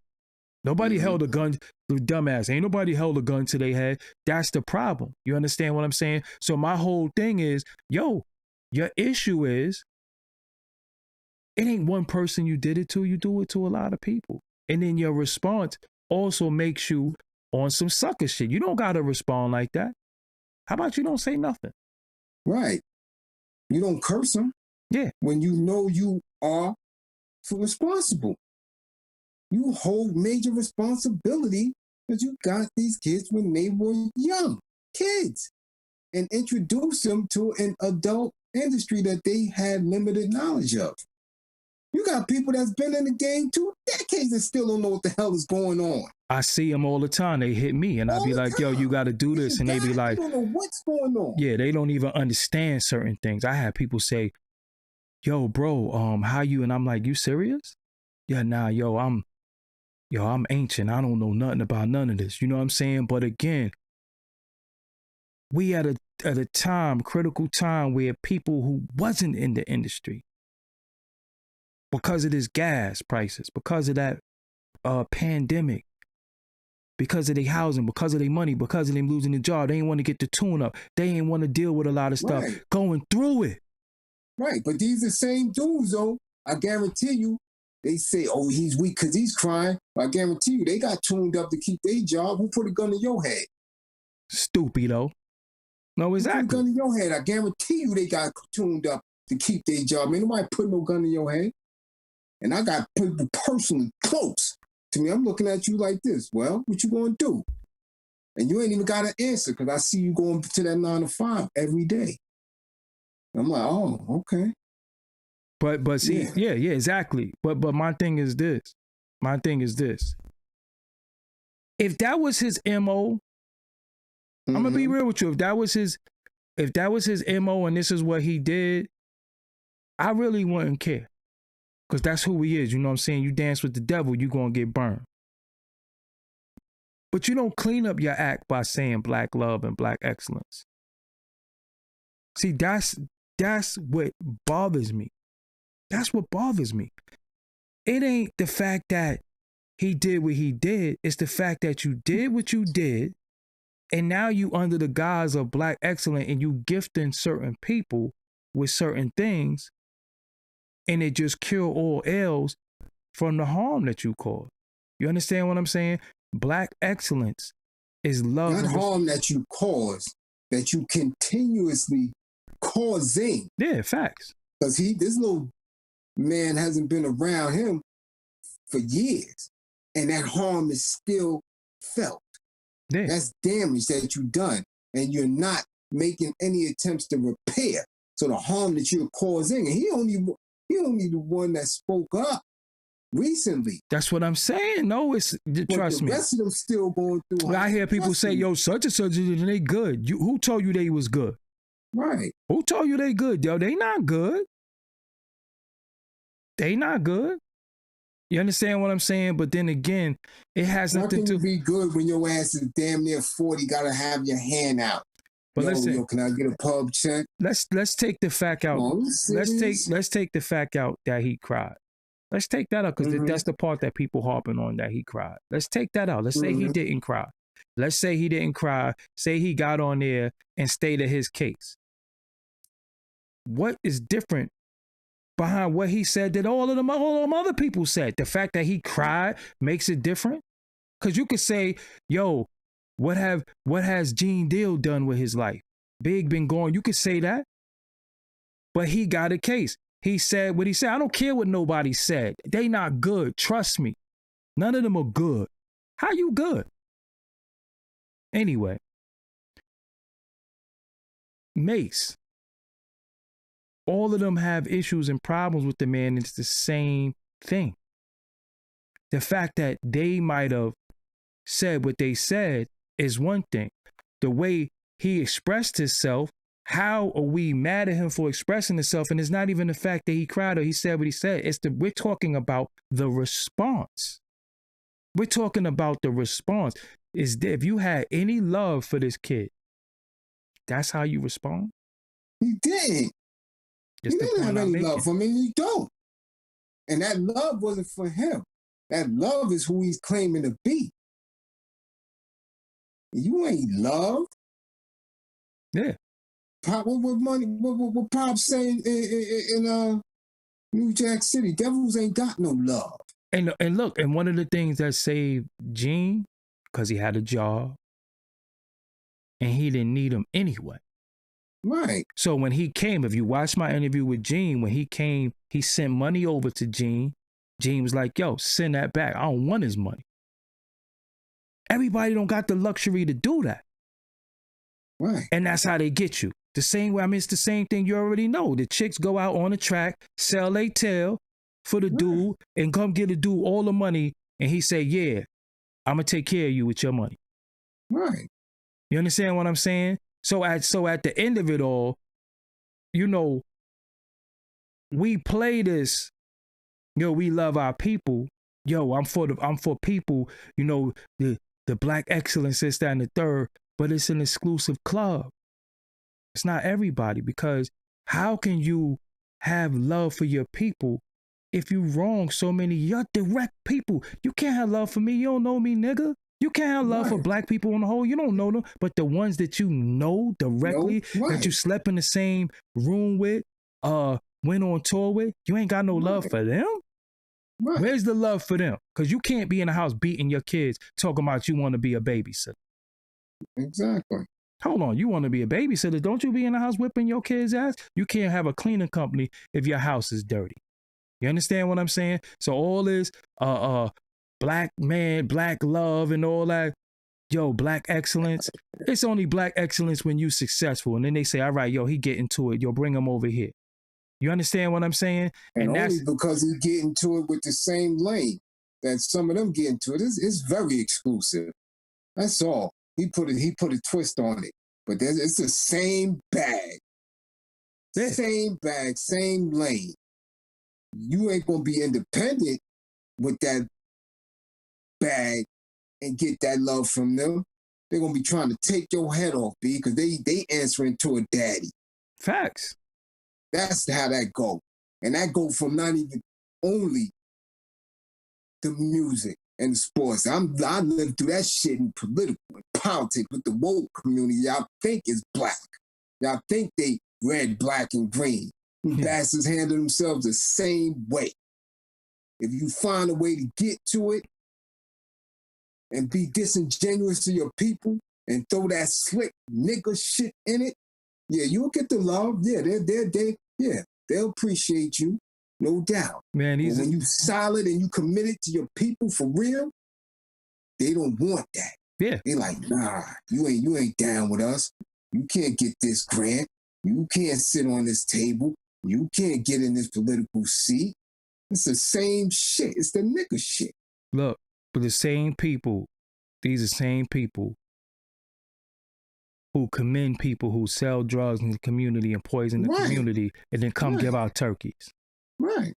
Nobody held a gun, the dumbass. Ain't nobody held a gun to their head. That's the problem. You understand what I'm saying? So my whole thing is, yo, your issue is, it ain't one person you did it to, you do it to a lot of people. And then your response also makes you on some sucker shit. You don't got to respond like that. How about you don't say nothing? Right. You don't curse them. Yeah. When you know you are responsible. You hold major responsibility because you got these kids when they were young kids and introduce them to an adult industry that they had limited knowledge of. You got people that's been in the game 2 decades and still don't know what the hell is going on. I see them all the time. They hit me and I be like, yo, you got to do this. And they be like, they don't know what's going on. Yeah, they don't even understand certain things. I had people say, yo, bro, how you? And I'm like, you serious? Yeah, nah, I'm ancient. I don't know nothing about none of this. You know what I'm saying? But again, we at a time, critical time, where people who wasn't in the industry, because of this gas prices, because of that pandemic, because of their housing, because of their money, because of them losing their job, they ain't want to get the tune up. They ain't want to deal with a lot of stuff going through it. Right, but these are the same dudes, though. I guarantee you, they say, oh, he's weak because he's crying. But I guarantee you, they got tuned up to keep their job. Who put a gun in your head? Stupid, though. No, exactly. Who put a gun in your head? I guarantee you they got tuned up to keep their job. Man, nobody put no gun in your head. And I got people personally close to me. I'm looking at you like this. Well, what you going to do? And you ain't even got an answer because I see you going to that 9 to 5 every day. I'm like, oh, okay. But see, yeah, exactly. But my thing is this. If that was his MO, I'm gonna be real with you. If that was his MO and this is what he did, I really wouldn't care. Because that's who he is. You know what I'm saying? You dance with the devil, you're gonna get burned. But you don't clean up your act by saying black love and black excellence. See, that's what bothers me. That's what bothers me. It ain't the fact that he did what he did. It's the fact that you did what you did, and now you under the guise of black excellence and you gifting certain people with certain things, and it just cure all ills from the harm that you caused. You understand what I'm saying? Black excellence is love. Not harm that you cause, that you continuously causing. Yeah, facts. Because this little man hasn't been around him for years, and that harm is still felt. Yeah. That's damage that you've done, and you're not making any attempts to repair. So the harm that you're causing, and he only the one that spoke up recently. That's what I'm saying. No, trust me. The rest of them still going through. I hear people say, "Yo, such and such, and they good." Who told you they was good? Right. Who told you they good? Yo, they not good. They not good. You understand what I'm saying? But then again, it has nothing to be good when your ass is damn near 40. Gotta have your hand out. But listen, can I get a pub check? Let's take the fact out. Let's take the fact out that he cried. Let's take that out because that's the part that people harping on, that he cried. Let's take that out. Let's say he didn't cry. Let's say he didn't cry. Say he got on there and stated his case. What is different behind what he said that all of them other people said? The fact that he cried makes it different? Because you could say, yo, what has Gene Deal done with his life? Big been gone. You could say that. But he got a case. He said what he said. I don't care what nobody said. They not good. Trust me. None of them are good. How you good? Anyway. Mace. All of them have issues and problems with the man. It's the same thing. The fact that they might have said what they said is one thing. The way he expressed himself, how are we mad at him for expressing himself? And it's not even the fact that he cried or he said what he said. We're talking about the response. We're talking about the response. If you had any love for this kid, that's how you respond? He didn't. He didn't have any love for me. He don't. And that love wasn't for him. That love is who he's claiming to be. You ain't loved. Yeah. Pop, what Pop saying in New Jack City? Devils ain't got no love. And look, and one of the things that saved Gene, because he had a job, and he didn't need him anyway. Right. So when he came, if you watch my interview with Gene, when he came, he sent money over to Gene. Gene was like, yo, send that back. I don't want his money. Everybody don't got the luxury to do that. Right. And that's how they get you. The same way, it's the same thing you already know. The chicks go out on the track, sell they tail, for the dude and come get a dude all the money, and he say, yeah, I'm gonna take care of you with your money. Right. You understand what I'm saying? So at the end of it all, you know, we play this, yo, we love our people. Yo, I'm for people, you know, the black excellence, this, that, and the third, but it's an exclusive club. It's not everybody, because how can you have love for your people if you wrong so many your direct people? You can't have love for me. You don't know me, nigga. You can't have love for black people on the whole. You don't know them, but the ones that you know directly, that you slept in the same room with, went on tour with, you ain't got no love for them. Right. Where's the love for them? Because you can't be in the house beating your kids, talking about you want to be a babysitter. Exactly. Hold on, you want to be a babysitter? Don't you be in the house whipping your kids' ass? You can't have a cleaning company if your house is dirty. You understand what I'm saying? So all this black man, black love and all that, yo, black excellence. It's only black excellence when you successful. And then they say, all right, yo, he getting to it. Yo, bring him over here. You understand what I'm saying? And only because he get into it with the same lane that some of them get into it. It's very exclusive. That's all. He put a twist on it. But it's the same bag. Yeah. Same bag, same lane. You ain't gonna be independent with that bag and get that love from them. They're gonna be trying to take your head off, B, because they answering to a daddy. Facts. That's how that go. And that go from not even only the music and the sports. I lived through that shit in political and politics with the woke community. Y'all think is black. Y'all think they red, black, and green. Bastards handle themselves the same way. If you find a way to get to it and be disingenuous to your people and throw that slick nigga shit in it, yeah, you'll get the love. Yeah, they'll appreciate you, no doubt. Man, when you solid and you committed to your people for real, they don't want that. Yeah. They like, nah, you ain't down with us. You can't get this grant. You can't sit on this table. You can't get in this political seat. It's the same shit. It's the nigga shit. Look, but the same people, these are same people who commend people who sell drugs in the community and poison the community and then come give out turkeys. Right.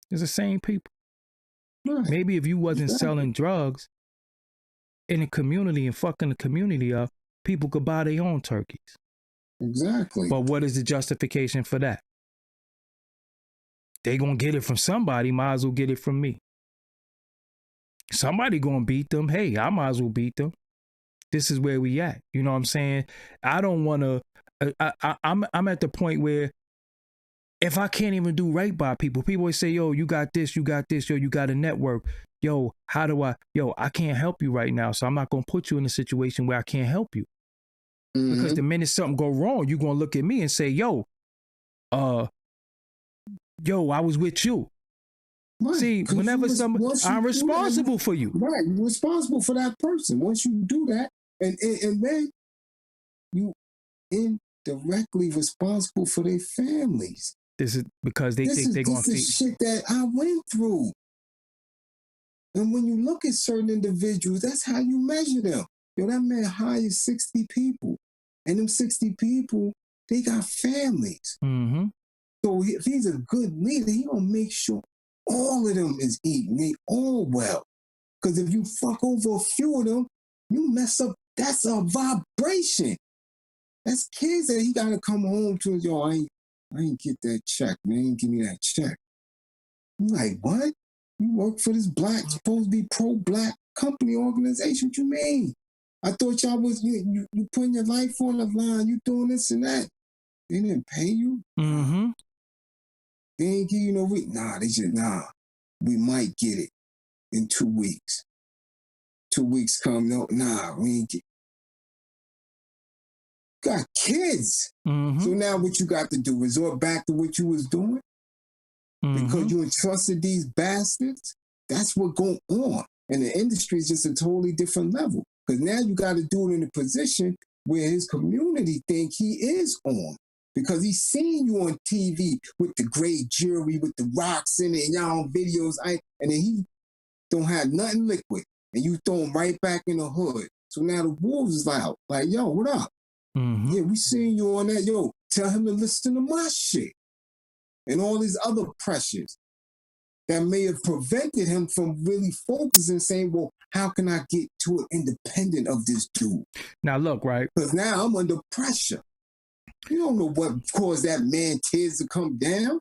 It's the same people. Right. Maybe if you wasn't selling drugs in the community and fucking the community up, people could buy their own turkeys. Exactly. But what is the justification for that? They gonna get it from somebody, might as well get it from me. Somebody gonna beat them. Hey, I might as well beat them. This is where we at. You know what I'm saying? I don't want to. I'm at the point where if I can't even do right by people, people always say, "Yo, you got this. Yo, you got a network. Yo, how do I? Yo, I can't help you right now, so I'm not gonna put you in a situation where I can't help you." Mm-hmm. Because the minute something go wrong, you're gonna look at me and say, "Yo, I was with you." Right. See, whenever I'm responsible for you. Right, you're responsible for that person. Once you do that, and then you indirectly responsible for their families. This is because they think they're going to feed. This is shit that I went through. And when you look at certain individuals, that's how you measure them. Yo, that man hired 60 people. And them 60 people, they got families. Mm-hmm. So if he's a good leader, he gonna make sure all of them is eating. They all well. Because if you fuck over a few of them, you mess up. That's a vibration. That's kids that he got to come home to. Yo, I ain't get that check, man. Ain't give me that check. I'm like, what? You work for this supposed to be pro-black company organization. What you mean? I thought y'all was, you putting your life on the line. You doing this and that. They didn't pay you? Mm-hmm. They ain't give you no week. Nah, they just, we might get it in 2 weeks. 2 weeks come, no, we ain't get. Got kids. Mm-hmm. So now what you got to do, resort back to what you was doing? Mm-hmm. Because you entrusted these bastards? That's what going on. And the industry is just a totally different level. Because now you got to do it in a position where his community think he is on. because he's seen you on TV with the great jewelry, with the rocks in it, and y'all on videos, and then he don't have nothing liquid, and you throw him right back in the hood. So now the wolves is out, like, yo, what up? Mm-hmm. Yeah, we seen you on that. Yo, tell him to listen to my shit and all these other pressures that may have prevented him from really focusing, saying, well, how can I get to it independent of this dude? Now look, right? Because now I'm under pressure. You don't know what caused that man tears to come down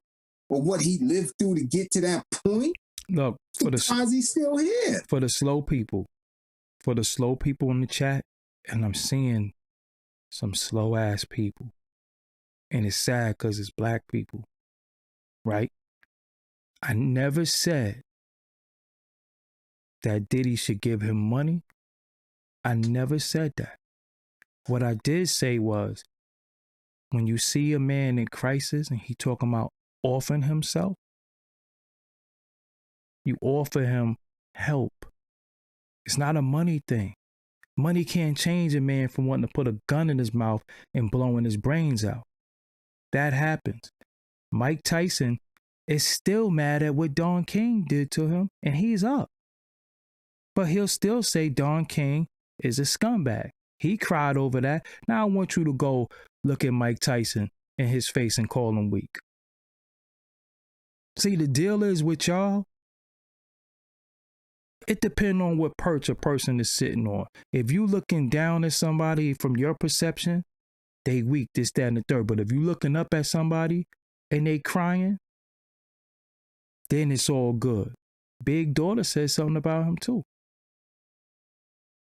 or what he lived through to get to that point. Look, because he's still here. For the slow people in the chat, and I'm seeing some slow ass people. And it's sad because it's black people, right? I never said that Diddy should give him money. I never said that. What I did say was, when you see a man in crisis and he talking about offering himself, you offer him help. It's not a money thing. Money can't change a man from wanting to put a gun in his mouth and blowing his brains out. That happens. Mike Tyson is still mad at what Don King did to him, and he's up. But he'll still say Don King is a scumbag. He cried over that. Now I want you to go look at Mike Tyson in his face and call him weak. See, the deal is with y'all, it depends on what perch a person is sitting on. If you looking down at somebody from your perception, they weak, this, that, and the third. But if you looking up at somebody and they crying, then it's all good. Big Daughter said something about him too.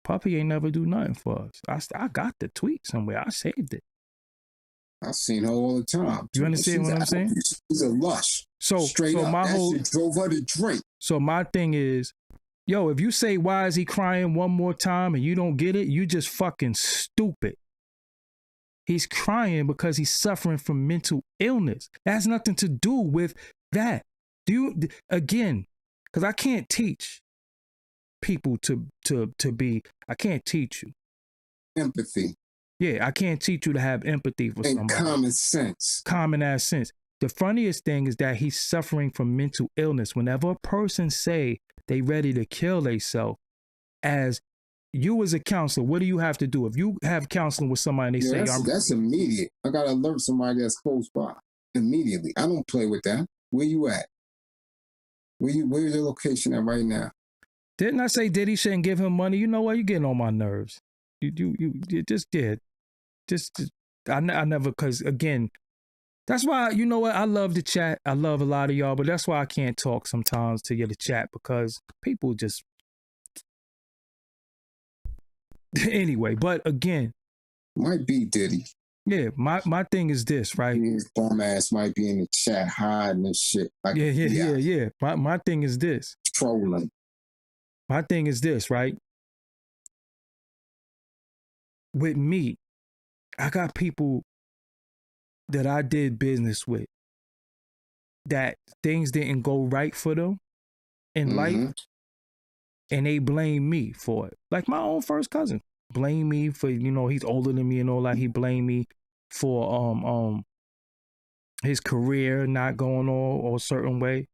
Puppy ain't never do nothing for us. I got the tweet somewhere. I saved it. I've seen her all the time. You understand what I'm saying? She's a lush. So straight up, my that whole shit drove her to drink. So my thing is, yo, if you say why is he crying one more time and you don't get it, you just fucking stupid. He's crying because he's suffering from mental illness. That has nothing to do with that. Again, because I can't teach people to be, I can't teach you. Empathy. Yeah, I can't teach you to have empathy for somebody. And common sense. Common ass sense. The funniest thing is that he's suffering from mental illness. Whenever a person say they ready to kill themselves, as you as a counselor, what do you have to do? If you have counseling with somebody and they say, that's immediate. I got to alert somebody that's close by immediately. I don't play with that. Where you at? Where's your location at right now? Didn't I say Diddy shouldn't give him money? You know what? You're getting on my nerves. You just did. I never, because again, that's why, you know what? I love the chat. I love a lot of y'all, but that's why I can't talk sometimes to the chat, because people just, anyway, but again. Might be Diddy. Yeah, my thing is this, right? His bum ass might be in the chat hiding and shit. Like, yeah. My thing is this. Trolling. My thing is this, right? With me, I got people that I did business with that things didn't go right for them in life, and they blame me for it. Like my own first cousin blame me for, he's older than me and all that. He blamed me for his career not going on a certain way.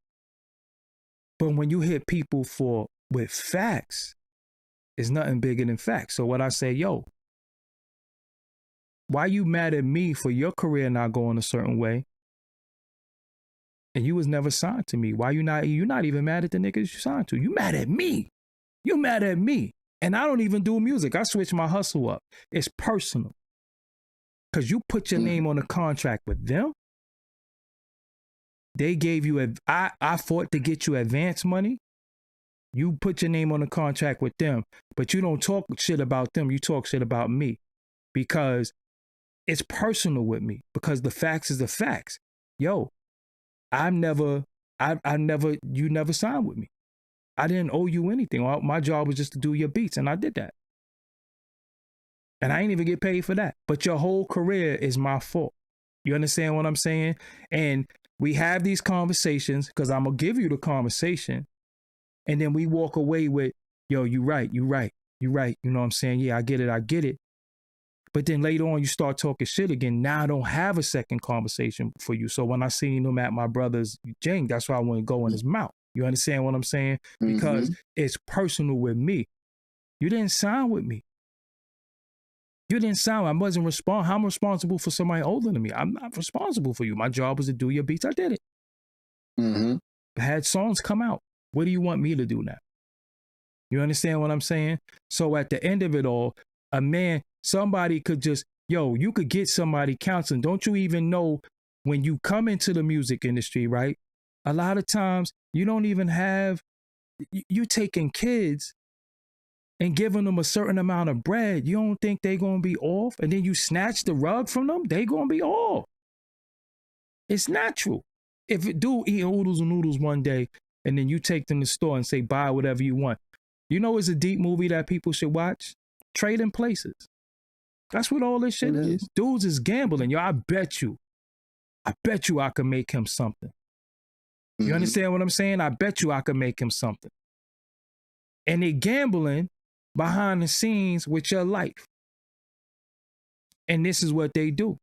But when you hit people with facts, it's nothing bigger than facts. So what I say, yo, why you mad at me for your career not going a certain way? And you was never signed to me. Why you're not even mad at the niggas you signed to? You mad at me. You mad at me. And I don't even do music. I switch my hustle up. It's personal. Because you put your name on a contract with them. They gave you I fought to get you advance money. You put your name on a contract with them, but you don't talk shit about them. You talk shit about me, because it's personal with me, because the facts is the facts. Yo, you never signed with me. I didn't owe you anything. My job was just to do your beats, and I did that. And I ain't even get paid for that. But your whole career is my fault. You understand what I'm saying? And we have these conversations because I'm going to give you the conversation. And then we walk away with, yo, you right. You know what I'm saying? Yeah, I get it. But then later on, you start talking shit again. Now I don't have a second conversation for you. So when I seen him at my brother's jing, that's why I wouldn't go in his mouth. You understand what I'm saying? Because it's personal with me. You didn't sign with me. You didn't sign. I wasn't responsible. I'm responsible for somebody older than me. I'm not responsible for you. My job was to do your beats. I did it. I had songs come out. What do you want me to do now? You understand what I'm saying? So at the end of it all, a man, somebody could just, you could get somebody counseling. Don't you even know when you come into the music industry, right? A lot of times you don't even have, you taking kids and giving them a certain amount of bread. You don't think they're going to be off? And then you snatch the rug from them, they going to be off. It's natural. If it do eat oodles and noodles one day, and then you take them to the store and say, buy whatever you want. You know, it's a deep movie that people should watch. Trading Places. That's what all this shit is. Dudes is gambling. Yo, I bet you I could make him something. You understand what I'm saying? I bet you I could make him something. And they gambling behind the scenes with your life. And this is what they do.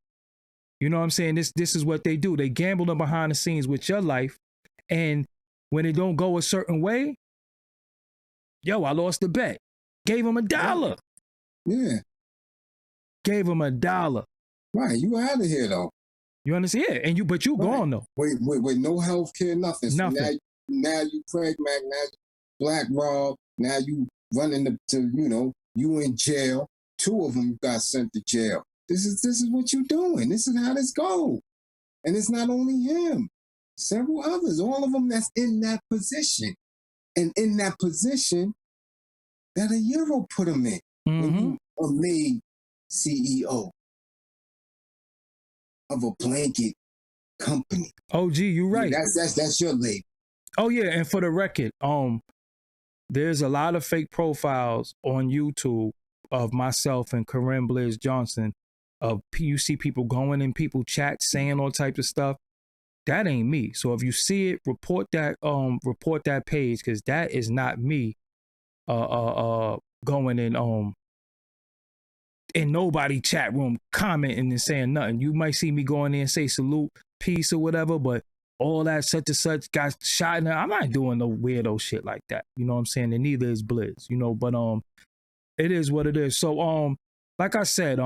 You know what I'm saying? This is what they do. They gamble behind the scenes with your life. And when it don't go a certain way, I lost the bet. Gave him $1. Yeah. Gave him $1. Right. You out of here though. You understand? Yeah. And but you gone though. With no health care, nothing. So nothing. Now you Craig Mack, now you Black Rob, now you running to you in jail. 2 of them got sent to jail. This is what you doing. This is how this go. And it's not only him. Several others, all of them that's in that position. And in that position that a Euro put them in. When you are made CEO of a blanket company. Oh, gee, you're right. That's your label. Oh yeah, and for the record, there's a lot of fake profiles on YouTube of myself and Corinne Blaze Johnson. You see people going in people chat saying all types of stuff. That ain't me. So if you see it, report that page, because that is not me. Going in nobody chat room commenting and saying nothing. You might see me go in there and say salute, peace or whatever, but all that such and such got shot in there. I'm not doing no weirdo shit like that. You know what I'm saying? And neither is Blizz, but it is what it is. So like I said,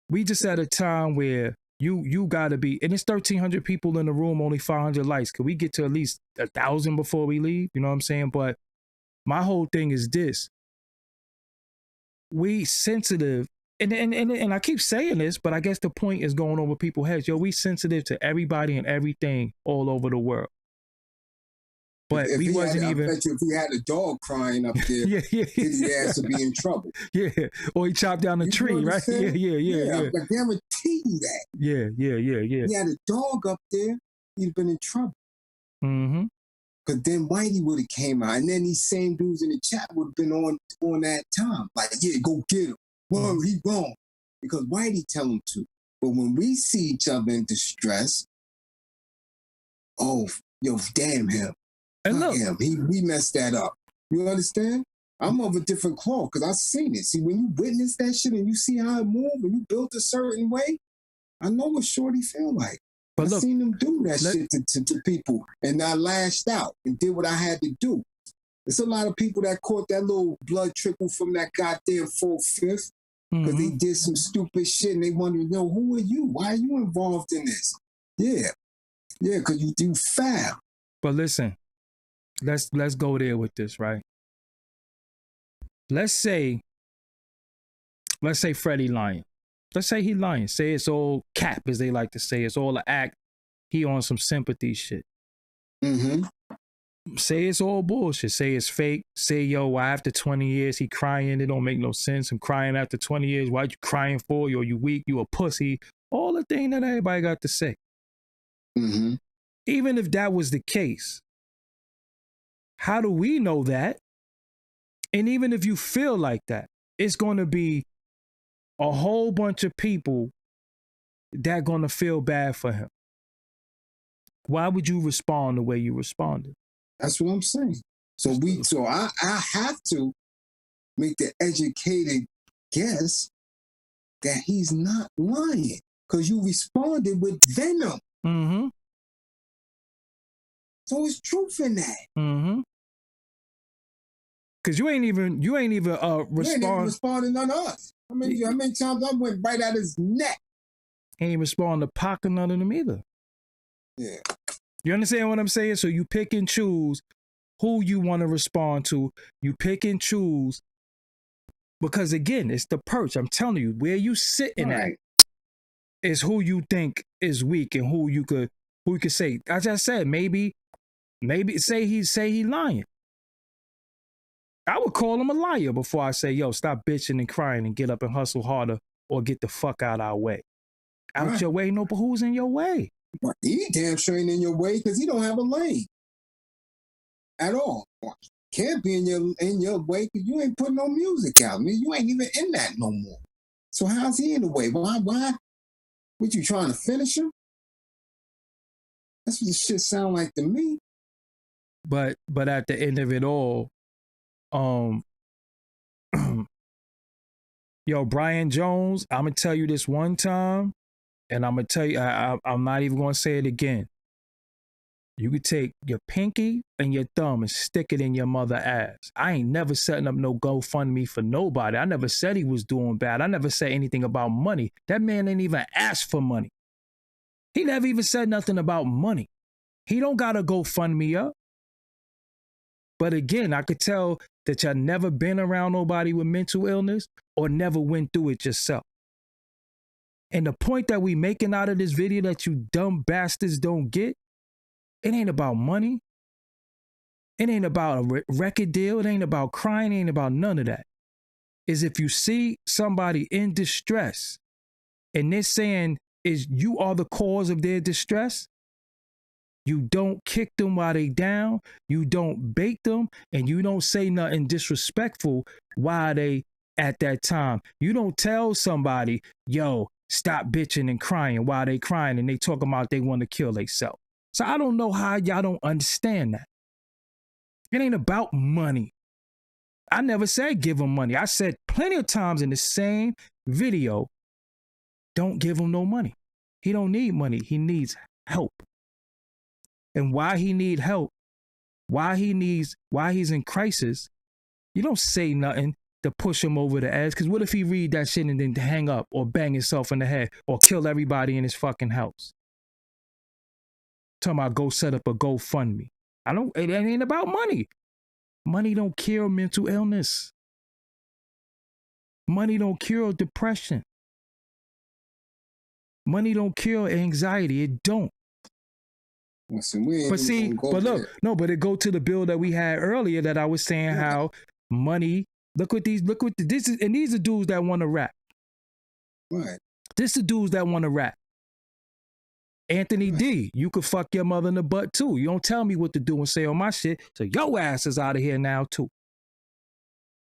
we just at a time where you gotta be, and it's 1,300 people in the room, only 500 likes. Could we get to at least 1,000 before we leave? You know what I'm saying? But my whole thing is this. We sensitive, and I keep saying this, but I guess the point is going over people's heads. We sensitive to everybody and everything all over the world. But if we wasn't even. I bet you if he had a dog crying up there, his ass would be in trouble. Yeah, or he chopped down a tree, right? Yeah. I guarantee you that. Yeah. If he had a dog up there, he'd have been in trouble. Because then Whitey would have came out, and then these same dudes in the chat would have been on that time. Like, go get him. Well, he wrong. Because Whitey tell him to. But when we see each other in distress, damn him. And look, we messed that up. You understand? I'm of a different cloth because I've seen it. See, when you witness that shit and you see how it moved and you built a certain way, I know what Shorty feel like. But I've seen him do that shit to people, and I lashed out and did what I had to do. There's a lot of people that caught that little blood trickle from that goddamn 4/5 because they did some stupid shit, and they wondered, who are you? Why are you involved in this? Yeah, because you do foul. But listen, let's go there with this, right? Let's say Freddy lying. Let's say he lying. Say it's all cap, as they like to say. It's all an act. He on some sympathy shit. Say it's all bullshit. Say it's fake. Say, after 20 years, he crying. It don't make no sense. I'm crying after 20 years. Why you crying for? You weak. You a pussy. All the thing that everybody got to say. Even if that was the case, how do we know that? And even if you feel like that, it's going to be a whole bunch of people that going to feel bad for him. Why would you respond the way you responded? That's what I'm saying. So I have to make the educated guess that he's not lying because you responded with venom. Mm-hmm. So it's truth in that. Mm-hmm. Cause you ain't even respond. You ain't even responding on us. How many times I went right at his neck? He ain't respond to Pac or none of them either. Yeah. You understand what I'm saying? So you pick and choose who you want to respond to. You pick and choose because again, it's the perch. I'm telling you, where you sitting at is who you think is weak and who you could say. As I said, maybe say he lying. I would call him a liar before I say, yo, stop bitching and crying and get up and hustle harder or get the fuck out our way. Out your way, no, but who's in your way? But he damn sure ain't in your way because he don't have a lane at all. Can't be in your way because you ain't putting no music out. I mean, you ain't even in that no more. So how's he in the way? Why? What, you trying to finish him? That's what this shit sound like to me. But at the end of it all, yo, Brian Jones, I'm gonna tell you this one time, and I'm gonna tell you, I'm not even gonna say it again. You could take your pinky and your thumb and stick it in your mother's ass. I ain't never setting up no GoFundMe for nobody. I never said he was doing bad. I never said anything about money. That man ain't even asked for money. He never even said nothing about money. He don't gotta GoFundMe up. But again, I could tell that y'all never been around nobody with mental illness or never went through it yourself. And the point that we making out of this video that you dumb bastards don't get, it ain't about money. It ain't about a record deal. It ain't about crying. It ain't about none of that. Is if you see somebody in distress and they're saying is you are the cause of their distress, you don't kick them while they down, you don't bait them, and you don't say nothing disrespectful while they at that time. You don't tell somebody, yo, stop bitching and crying while they crying and they talking about they want to kill themselves. So I don't know how y'all don't understand that. It ain't about money. I never said give him money. I said plenty of times in the same video, don't give him no money. He don't need money. He needs help. And why he need help, why he's in crisis, you don't say nothing to push him over the edge. Because what if he read that shit and then hang up or bang himself in the head or kill everybody in his fucking house? Talking about go set up a GoFundMe. It ain't about money. Money don't cure mental illness. Money don't cure depression. Money don't cure anxiety. It don't. Listen, but it go to the bill that we had earlier that I was saying how money, these are dudes that want to rap. Right. This is dudes that want to rap. Anthony D, you could fuck your mother in the butt too. You don't tell me what to do and say on my shit. So your ass is out of here now too.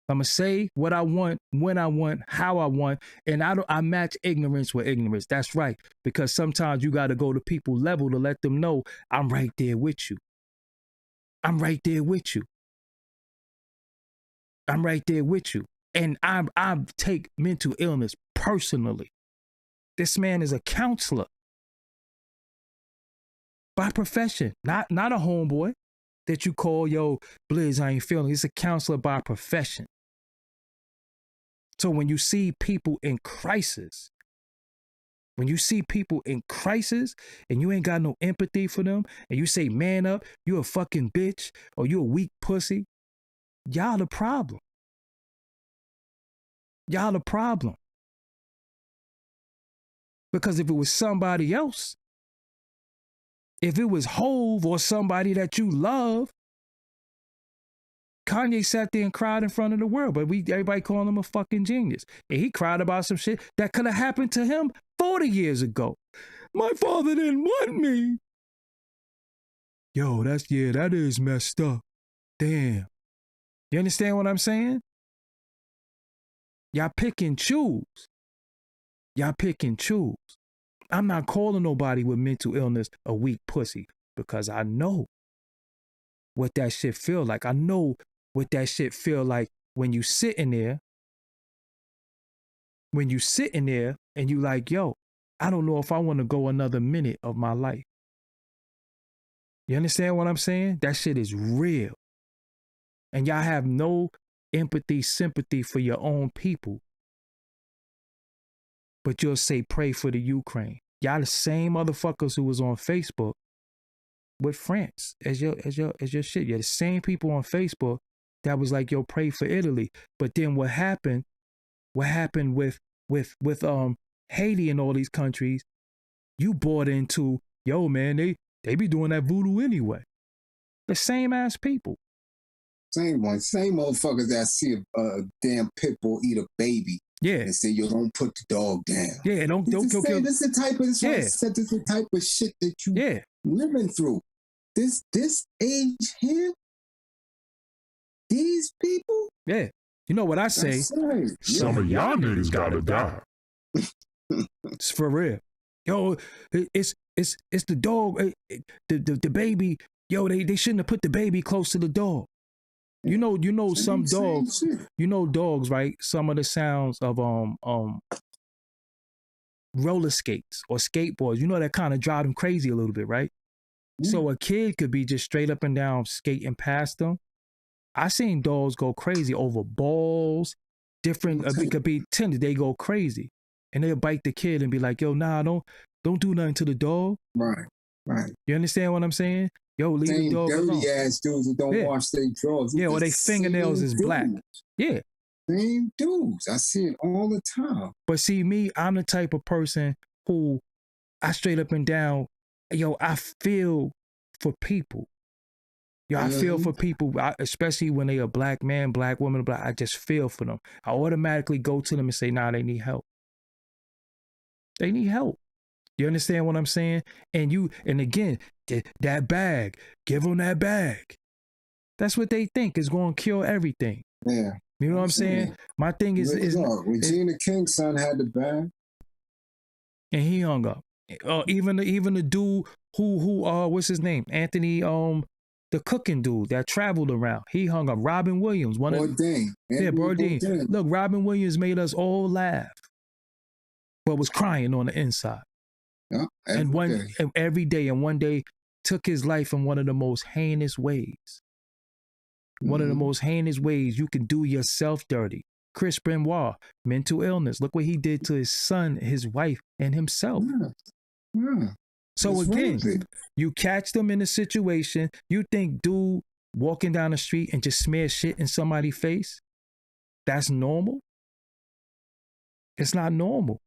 I'm gonna say what I want, when I want, how I want, and I match ignorance with ignorance. That's right, because sometimes you got to go to people level to let them know I'm right there with you. I'm right there with you. I'm right there with you, and I take mental illness personally. This man is a counselor by profession, not a homeboy that you call yo Blizz. I ain't feeling. He's a counselor by profession. So when you see people in crisis, and you ain't got no empathy for them, and you say, man up, you a fucking bitch, or you a weak pussy, y'all the problem. Y'all the problem. Because if it was somebody else, if it was Hove or somebody that you love, Kanye sat there and cried in front of the world, but everybody calling him a fucking genius. And he cried about some shit that could have happened to him 40 years ago. My father didn't want me. Yo, that is messed up. Damn. You understand what I'm saying? Y'all pick and choose. Y'all pick and choose. I'm not calling nobody with mental illness a weak pussy because I know what that shit feel like. I know what that shit feel like when you sitting there when you sitting there and you like, yo, I don't know if I want to go another minute of my life. You understand what I'm saying? That shit is real. And y'all have no empathy, sympathy for your own people. But you'll say, pray for the Ukraine. Y'all the same motherfuckers who was on Facebook with France as your shit. You're the same people on Facebook that was like, yo, pray for Italy. But then what happened with Haiti and all these countries, you bought into, yo, man, they be doing that voodoo anyway. The same ass people. Same motherfuckers that see a damn pit bull eat a baby. Yeah. And say, yo, don't put the dog down. Yeah, don't kill. This is the type of shit that you living through. This age here, these people. Yeah. You know what I say? Right. Some of y'all niggas gotta die. It's for real. Yo, it's the dog, the baby. Yo, they shouldn't have put the baby close to the dog. You know some dogs, dogs, right? Some of the sounds of roller skates or skateboards, that kind of drive them crazy a little bit, right? Mm. So a kid could be just straight up and down skating past them. I seen dogs go crazy over balls, different, it could be tender, they go crazy. And they'll bite the kid and be like, yo, nah, don't do nothing to the dog. Right. You understand what I'm saying? Yo, leave the dog alone. Dirty ass dudes that don't wash their drawers. Yeah, or their fingernails is black. Yeah. Same dudes. I see it all the time. But see, me, I'm the type of person who I straight up and down, I feel for people. I feel for people, especially when they a black man, black woman, I just feel for them. I automatically go to them and say, nah, they need help. They need help. You understand what I'm saying? And again, that bag, give them that bag. That's what they think is going to cure everything. Yeah. You know what I'm saying? My thing is Regina King's son had the bag. And he hung up. Even the dude who what's his name? Anthony, the cooking dude that traveled around. He hung up. Robin Williams. Bourdain. Bourdain. Look, Robin Williams made us all laugh, but was crying on the inside. Yeah, every day, and one day took his life in one of the most heinous ways. One of the most heinous ways you can do yourself dirty. Chris Benoit, mental illness. Look what he did to his son, his wife, and himself. Yeah. So that's again, you catch them in a situation, you think dude walking down the street and just smear shit in somebody's face, that's normal? It's not normal.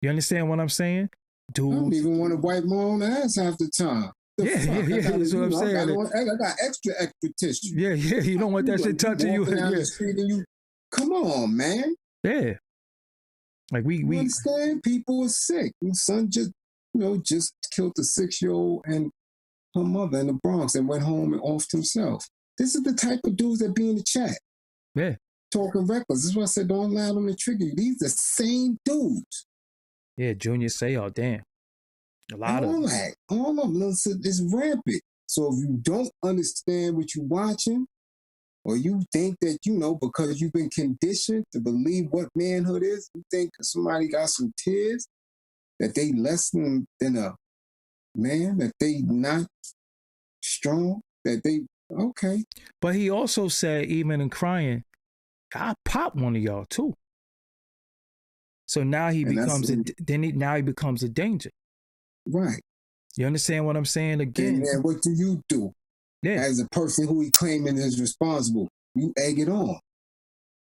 You understand what I'm saying? Dude, I don't even want to wipe my own ass half the time. Yeah, that's what I'm saying. I got extra tissue. Yeah, you don't want that shit touching you. Down the street and you, come on, man. Yeah. Like we understand people are sick. My son just killed a 6-year-old and her mother in the Bronx and went home and offed himself. This is the type of dudes that be in the chat. Yeah. Talking reckless. This is why I said don't allow them to trigger you. These are the same dudes. Yeah, Junior Seau, damn. A lot of them. All of them. It's rampant. So if you don't understand what you're watching, or you think that, because you've been conditioned to believe what manhood is, you think somebody got some tears, that they less than a man, that they not strong, that they, okay. But he also said, even in crying, I'll pop one of y'all too. So now he becomes a danger. Right. You understand what I'm saying? Again. And then what do you do? Yeah. As a person who he claiming is responsible, you egg it on.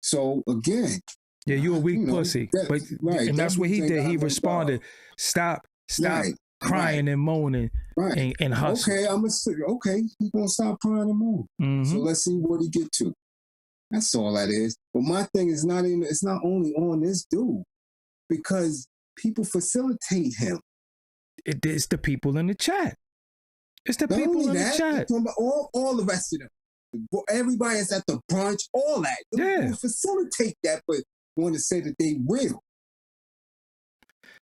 So again. Yeah, you a weak pussy. Right. And that's what he did. He responded, stop crying and moaning and hustling. Okay, he's gonna stop crying and moaning. Mm-hmm. So let's see what he get to. That's all that is. But my thing is it's not only on this dude, because people facilitate him. It's the people in the chat. It's the people in the chat. All the rest of them. Everybody is at the brunch, all that. They facilitate that, but want to say that they will.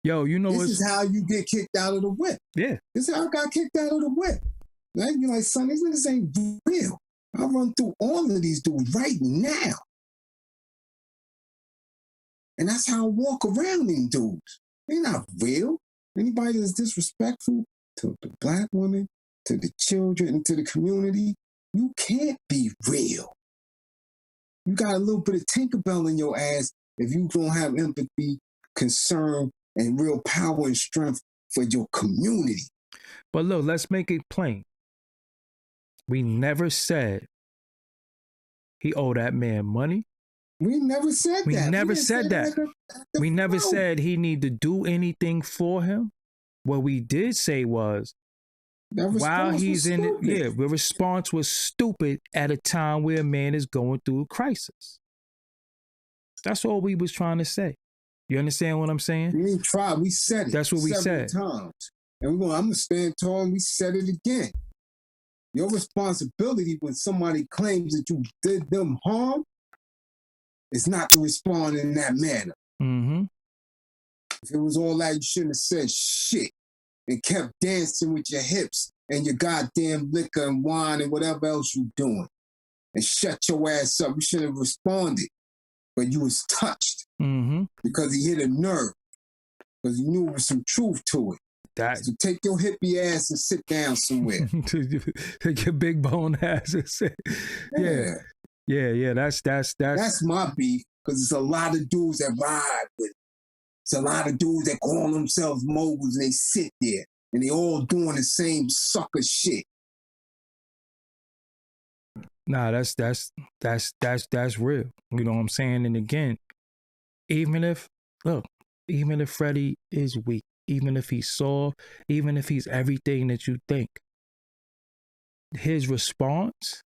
Yo, this is how you get kicked out of the whip. Yeah. This is how I got kicked out of the whip. Right? You're like, son, these niggas ain't real. I run through all of these dudes right now. And that's how I walk around them dudes. They're not real. Anybody that's disrespectful to the black women, to the children, and to the community, you can't be real. You got a little bit of Tinkerbell in your ass if you don't have empathy, concern, and real power and strength for your community. But look, let's make it plain. We never said he owed that man money. We never said We that. never said that. We never said he need to do anything for him. What we did say was, while he's in it, yeah, the response was stupid at a time where a man is going through a crisis. That's all we was trying to say. You understand what I'm saying? We didn't try. We said it. That's what we said. Times. And I'm going to stand tall and we said it again. Your responsibility when somebody claims that you did them harm is not to respond in that manner. Mm-hmm. If it was all that, you shouldn't have said shit and kept dancing with your hips and your goddamn liquor and wine and whatever else you doing. And shut your ass up. You shouldn't have responded. But you was touched because he hit a nerve. Because he knew there was some truth to it. So take your hippie ass and sit down somewhere. Take your big bone ass and sit. Yeah. That's my beef. Because it's a lot of dudes that ride with it. It's a lot of dudes that call themselves moguls and they sit there and they all doing the same sucker shit. Nah, that's real. You know what I'm saying? And again, even if Freddy is weak, even if he's soft, even if he's everything that you think, his response,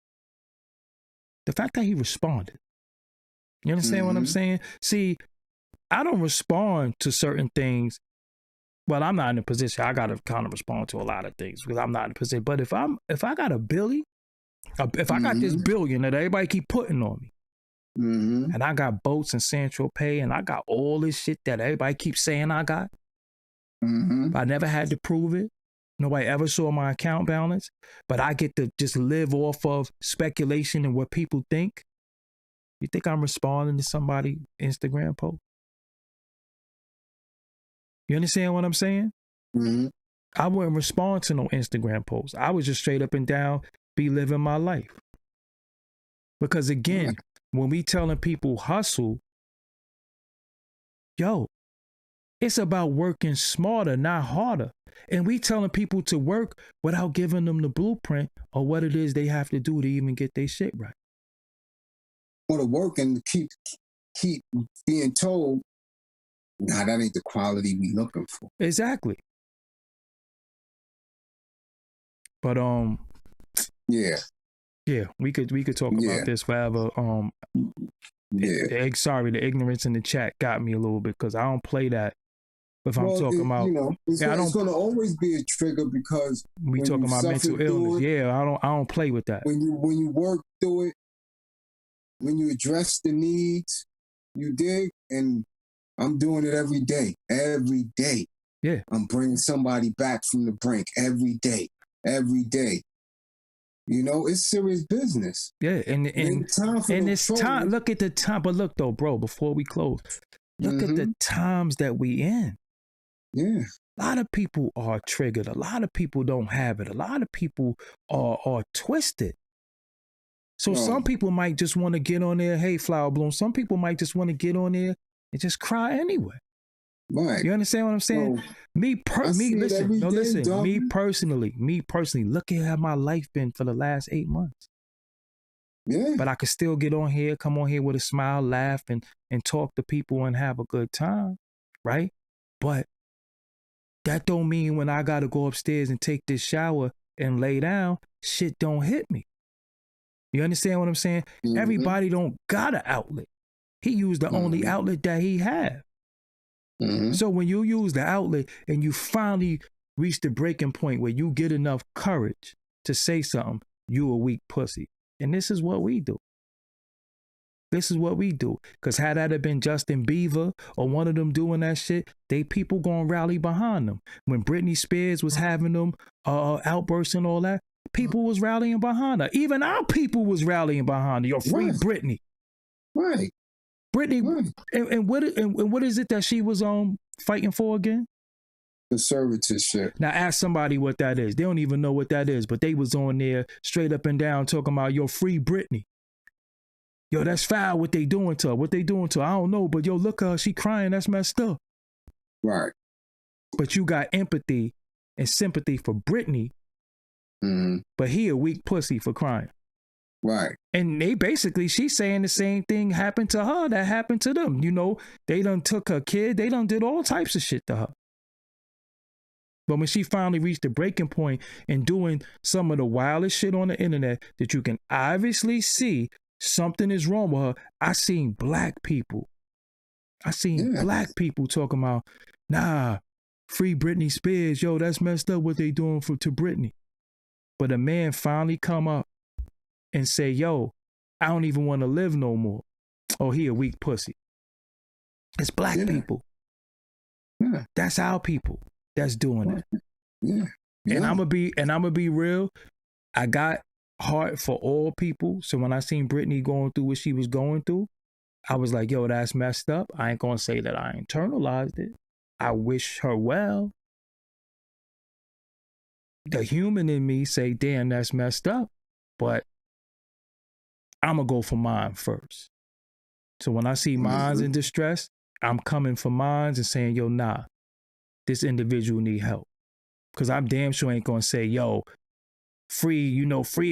the fact that he responded, you understand what I'm saying? See, I don't respond to certain things. Well, I'm not in a position. I got to kind of respond to a lot of things because I'm not in a position. But if I got a Billy, if I got this billion that everybody keep putting on me, and I got boats in Central Pay, and I got all this shit that everybody keeps saying I got, but I never had to prove it. Nobody ever saw my account balance, but I get to just live off of speculation and what people think. You think I'm responding to somebody's Instagram post? You understand what I'm saying? I wouldn't respond to no Instagram posts. I would just straight up and down be living my life. Because again, when we telling people hustle, yo, it's about working smarter, not harder. And we telling people to work without giving them the blueprint or what it is they have to do to even get their shit right. Or to work and keep being told, nah, that ain't the quality we looking for. Exactly. But yeah, we could talk about this forever. The ignorance in the chat got me a little bit because I don't play that. If I'm talking about, it's going to always be a trigger because we talking about mental illness. I don't play with that. When you work through it, when you address the needs, you dig, and I'm doing it every day. Every day. Yeah. I'm bringing somebody back from the brink every day. Every day. You know, it's serious business. Yeah, and it's time. Look at the time. But look though, bro, before we close, look at the times that we in. Yeah. A lot of people are triggered. A lot of people don't have it. A lot of people are twisted. So some people might just want to get on there, hey, Flower Bloom. Some people might just want to get on there and just cry anyway. Right. You understand what I'm saying? Me personally, look at how my life been for the last 8 months. Yeah. But I could still get on here, come on here with a smile, laugh, and talk to people and have a good time, right? But that don't mean when I got to go upstairs and take this shower and lay down, shit don't hit me. You understand what I'm saying? Everybody don't got an outlet. He used the only outlet that he had. So when you use the outlet and you finally reach the breaking point where you get enough courage to say something, you a weak pussy. And this is what we do. This is what we do. Because had that have been Justin Bieber or one of them doing that shit, they people gonna rally behind them. When Britney Spears was having them outbursts and all that, people was rallying behind her. Even our people was rallying behind her. Yo, free Britney. Right. Brittany, Right. and what is it that she was fighting for again? Conservatorship. Now ask somebody what that is. They don't even know what that is, but they was on there straight up and down talking about, yo, free Brittany. Yo, that's foul what they doing to her. What they doing to her, I don't know, but yo, look at her, she crying, that's messed up. Right. But you got empathy and sympathy for Brittany, but he a weak pussy for crying. Right. And they basically, she's saying the same thing happened to her that happened to them. You know, they done took her kid, they done did all types of shit to her. But when she finally reached the breaking point and doing some of the wildest shit on the internet that you can obviously see something is wrong with her, I seen black people black people talking about, nah, free Britney Spears. Yo, that's messed up what they doing to Britney. But a man finally come up and say, yo, I don't even want to live no more. Oh, he a weak pussy. It's black people. Yeah. That's our people that's doing it. Yeah. And I'm gonna be real. I got heart for all people. So when I seen Britney going through what she was going through, I was like, yo, that's messed up. I ain't gonna say that I internalized it. I wish her well. The human in me say, damn, that's messed up. But I'm gonna go for mine first. So when I see mines in distress, I'm coming for mines and saying, yo, nah, this individual need help. Because I'm damn sure ain't gonna say, yo, free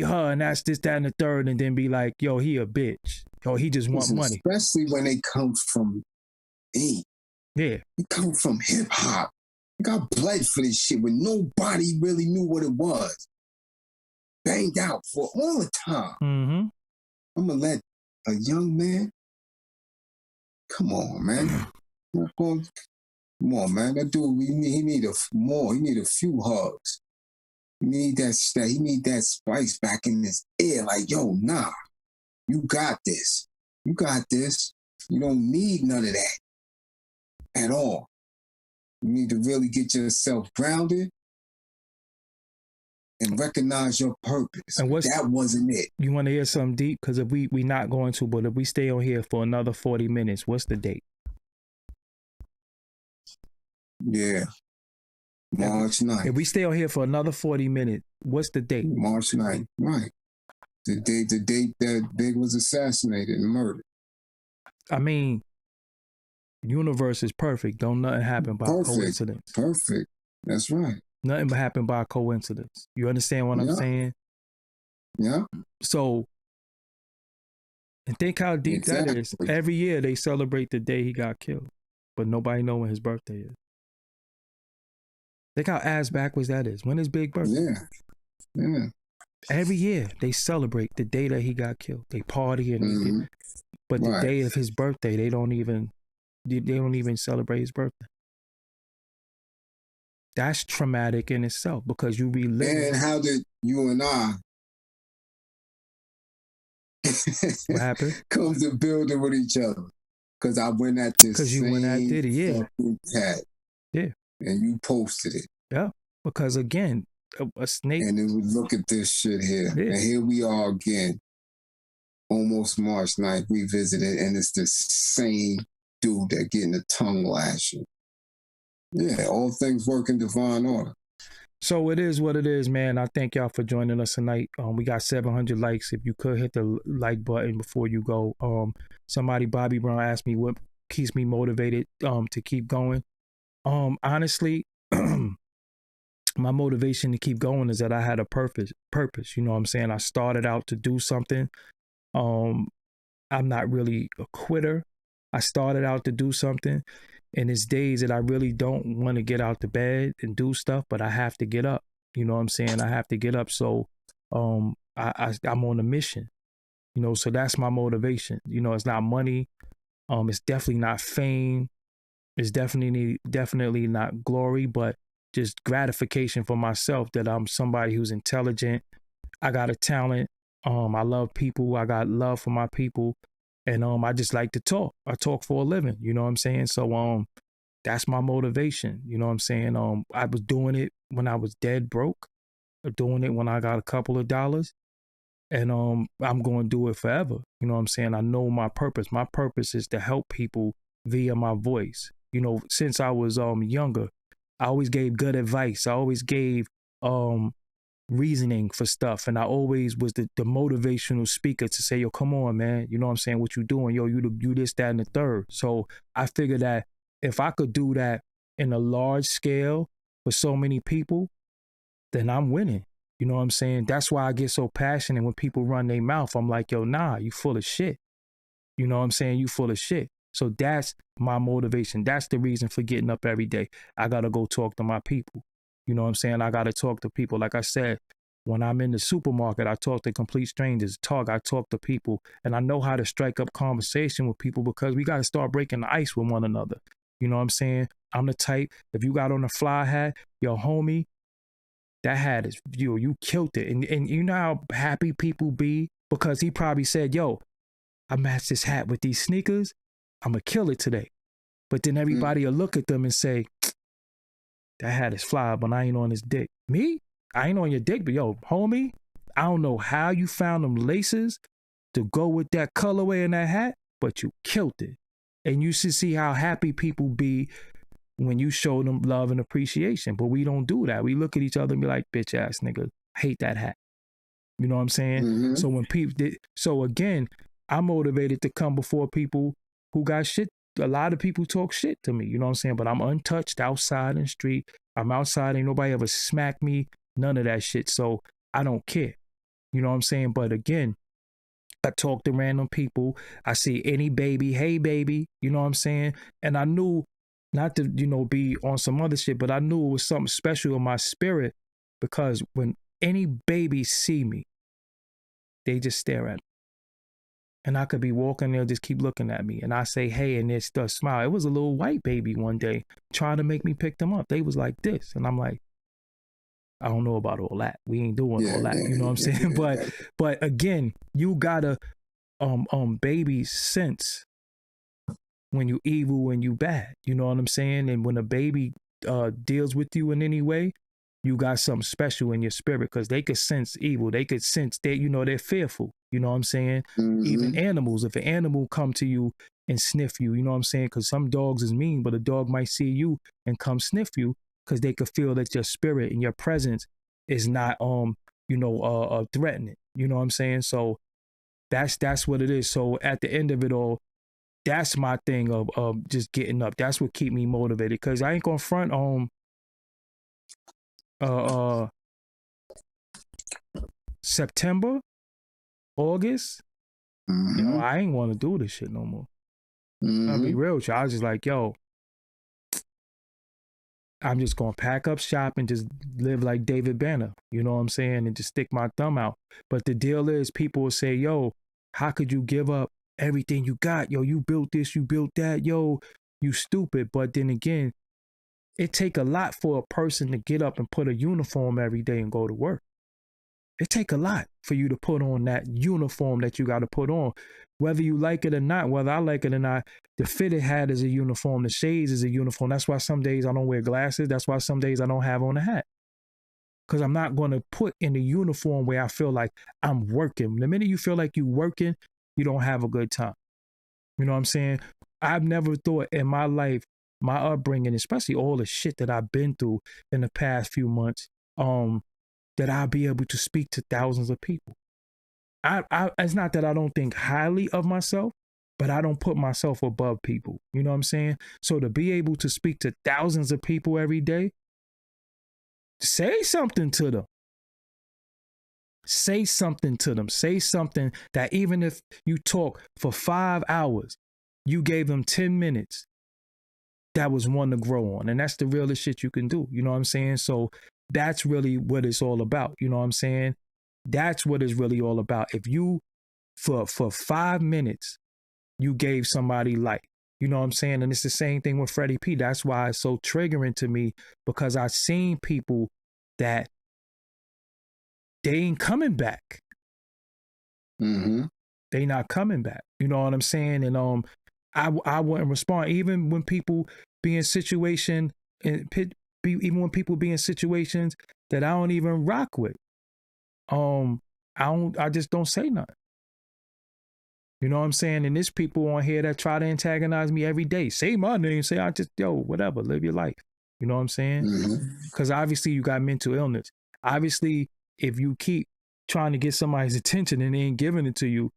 her, and that's this, that, and the third, and then be like, yo, he a bitch. Yo, he just want money. Especially when they come from me. Yeah. They come from hip hop. I got bled for this shit when nobody really knew what it was. Banged out for all the time. Mm-hmm. I'm gonna let a young man. Come on, man. Come on, man. That dude, he need more. He need a few hugs. He need that spice back in his ear. Like, yo, nah, you got this. You got this. You don't need none of that at all. You need to really get yourself grounded and recognize your purpose. And that wasn't it. You want to hear something deep? Because if we not going to, but if we stay on here for another 40 minutes, what's the date? Yeah. March 9th. If we stay on here for another 40 minutes, what's the date? March 9th, right. The date that Big was assassinated and murdered. I mean, universe is perfect. Don't nothing happen by coincidence. Perfect. That's right. Nothing but happen by coincidence. You understand what I'm saying? Yeah. So, and think how deep that is. Every year they celebrate the day he got killed, but nobody know when his birthday is. Think how ass backwards that is. When is Big birthday? Yeah. Every year they celebrate the day that he got killed. They party and but the day of his birthday, they don't even celebrate his birthday. That's traumatic in itself because you relive. And how did you and I what happened? come to building with each other? Because I went at this. Because you went at Diddy, yeah. Yeah. And you posted it. Yeah. Because again, a snake. And it was, look at this shit here. Yeah. And here we are again. Almost March 9th, we visited, and it's the same dude that getting the tongue lashing. Yeah, all things work in divine order. So it is what it is, man. I thank y'all for joining us tonight. We got 700 likes. If you could hit the like button before you go. Somebody, Bobby Brown, asked me what keeps me motivated to keep going. Honestly, my motivation to keep going is that I had a purpose. You know what I'm saying? I started out to do something. I'm not really a quitter. I started out to do something, and it's days that I really don't want to get out the bed and do stuff, but I have to get up. You know what I'm saying? I have to get up. So I'm on a mission, you know, so that's my motivation. You know, it's not money. It's definitely not fame. It's definitely not glory, but just gratification for myself that I'm somebody who's intelligent. I got a talent. I love people. I got love for my people. And I just like to talk. I talk for a living. You know what I'm saying? So that's my motivation. You know what I'm saying? I was doing it when I was dead broke, or doing it when I got a couple of dollars. And I'm going to do it forever. You know what I'm saying? I know my purpose. My purpose is to help people via my voice. You know, since I was younger, I always gave good advice. I always gave reasoning for stuff, and I always was the motivational speaker to say, yo, come on, man, you know what I'm saying, what you doing, yo, you this, that, and the third. So I figured that if I could do that in a large scale for so many people, then I'm winning. You know what I'm saying? That's why I get so passionate when people run their mouth. I'm like, yo, nah, you full of shit. You know what I'm saying? You full of shit. So that's my motivation. That's the reason for getting up every day. I got to go talk to my people. You know what I'm saying? I got to talk to people. Like I said, when I'm in the supermarket, I talk to complete strangers. I talk to people, and I know how to strike up conversation with people because we got to start breaking the ice with one another. You know what I'm saying? I'm the type, if you got on a fly hat, yo, homie, that hat is you killed it. And you know how happy people be because he probably said, yo, I matched this hat with these sneakers. I'm going to kill it today. But then everybody will look at them and say, that hat is fly, but I ain't on his dick. Me? I ain't on your dick, but yo, homie, I don't know how you found them laces to go with that colorway in that hat, but you killed it. And you should see how happy people be when you show them love and appreciation. But we don't do that. We look at each other and be like, bitch ass nigga, hate that hat. You know what I'm saying? Mm-hmm. So when people, so again, I'm motivated to come before people who got shit. A lot of people talk shit to me, you know what I'm saying? But I'm untouched outside in the street. I'm outside. Ain't nobody ever smacked me. None of that shit. So I don't care. You know what I'm saying? But again, I talk to random people. I see any baby, hey baby, you know what I'm saying? And I knew not to, you know, be on some other shit, but I knew it was something special in my spirit because when any baby see me, they just stare at me. And I could be walking, they'll just keep looking at me. And I say, hey, and they start smile. It was a little white baby one day trying to make me pick them up. They was like this. And I'm like, I don't know about all that. We ain't doing all that. You know what I'm saying? But again, you gotta baby sense when you evil, when you bad. You know what I'm saying? And when a baby deals with you in any way, you got something special in your spirit because they could sense evil. They could sense that, you know, they're fearful. You know what I'm saying? Mm-hmm. Even animals, if an animal come to you and sniff you, you know what I'm saying? Because some dogs is mean, but a dog might see you and come sniff you because they could feel that your spirit and your presence is not, threatening. You know what I'm saying? So that's what it is. So at the end of it all, that's my thing of just getting up. That's what keep me motivated because I ain't gonna front September, August, Mm-hmm. you know, I ain't want to do this shit no more. Mm-hmm. I'll be real with you. I was just like, yo, I'm just gonna pack up shop and just live like David Banner, you know what I'm saying, and just stick my thumb out. But the deal is, people will say, yo, how could you give up everything you got? Yo, you built this, you built that, yo, you stupid. But then again, it take a lot for a person to get up and put a uniform every day and go to work. It take a lot for you to put on that uniform that you got to put on, whether you like it or not, whether I like it or not. The fitted hat is a uniform. The shades is a uniform. That's why some days I don't wear glasses. That's why some days I don't have on a hat. Because I'm not going to put in a uniform where I feel like I'm working. The minute you feel like you're working, you don't have a good time. You know what I'm saying? I've never thought in my life, my upbringing, especially all the shit that I've been through in the past few months, that I'll be able to speak to thousands of people. It's not that I don't think highly of myself, but I don't put myself above people. You know what I'm saying? So to be able to speak to thousands of people every day, say something to them. Say something to them. Say something that even if you talk for 5 hours, you gave them 10 minutes, that was one to grow on. And that's the realest shit you can do. You know what I'm saying? So that's really what it's all about. You know what I'm saying? That's what it's really all about. If you, for 5 minutes, you gave somebody life, you know what I'm saying? And it's the same thing with Freddie P. That's why it's so triggering to me, because I've seen people that they ain't coming back. Mm-hmm. They not coming back. You know what I'm saying? And I wouldn't respond even when people be in situation and even when people be in situations that I don't even rock with. I just don't say nothing. You know what I'm saying? And there's people on here that try to antagonize me every day. Say my name, say I just, yo, whatever, live your life. You know what I'm saying? Because obviously you got mental illness. Obviously, if you keep trying to get somebody's attention and they ain't giving it to you,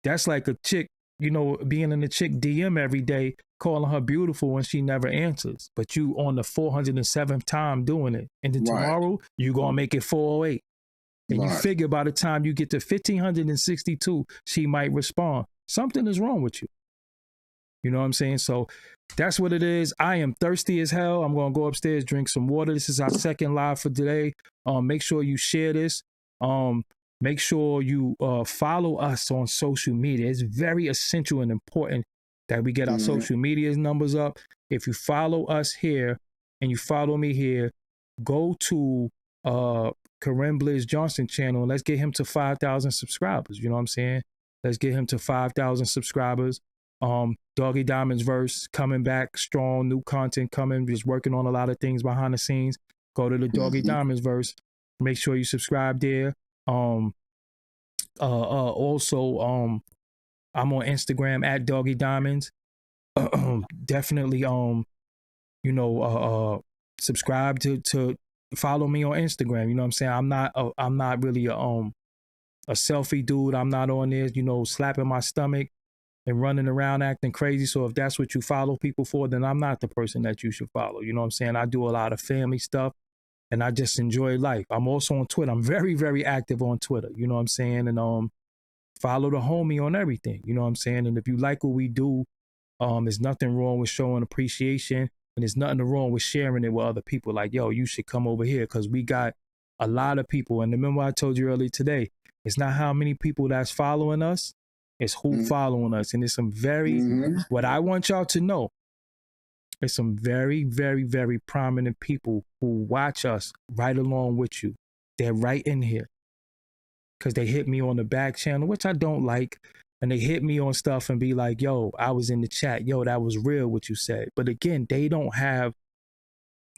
that's like a chick, you know, being in a chick DM every day, calling her beautiful and she never answers. But you on the 407th time doing it. And then tomorrow, you going to make it 408. And you figure by the time you get to 1562, she might respond. Something is wrong with you. You know what I'm saying? So that's what it is. I am thirsty as hell. I'm going to go upstairs, drink some water. This is our second live for today. Make sure you share this. Make sure you follow us on social media. It's very essential and important that we get our social media numbers up. If you follow us here and you follow me here, go to Karen Blizz Johnson channel and let's get him to 5,000 subscribers. You know what I'm saying? Let's get him to 5,000 subscribers. Doggie Diamonds verse coming back strong, new content coming, just working on a lot of things behind the scenes. Go to the Doggie Diamonds verse. Make sure you subscribe there. Also, I'm on Instagram at Doggie Diamonds. Definitely, subscribe to follow me on Instagram. You know what I'm saying? I'm not really a selfie dude. I'm not on there, you know, slapping my stomach and running around acting crazy. So if that's what you follow people for, then I'm not the person that you should follow. You know what I'm saying? I do a lot of family stuff and I just enjoy life. I'm also on Twitter. I'm very, very active on Twitter. You know what I'm saying? And follow the homie on everything. You know what I'm saying? And if you like what we do, there's nothing wrong with showing appreciation. And there's nothing wrong with sharing it with other people. Like, yo, you should come over here because we got a lot of people. And remember I told you earlier today, it's not how many people that's following us, it's who following us. And it's some very, what I want y'all to know, there's some very, very, very prominent people who watch us right along with you. They're right in here because they hit me on the back channel, which I don't like. And they hit me on stuff and be like, yo, I was in the chat. Yo, that was real what you said. But again, they don't have,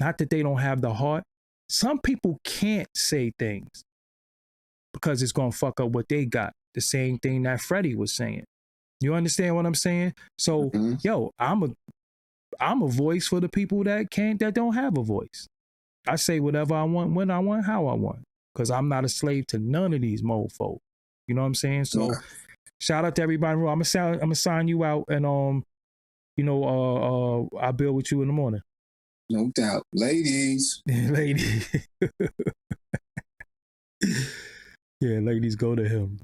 not that they don't have the heart. Some people can't say things because it's going to fuck up what they got. The same thing that Freddy was saying. You understand what I'm saying? So, yo, I'm a voice for the people that don't have a voice. I say whatever I want, when I want, how I want. Because I'm not a slave to none of these mofos. You know what I'm saying? So shout out to everybody. I'm gonna sign you out and I'll build with you in the morning. No doubt. Ladies. Ladies. Yeah, ladies, go to him.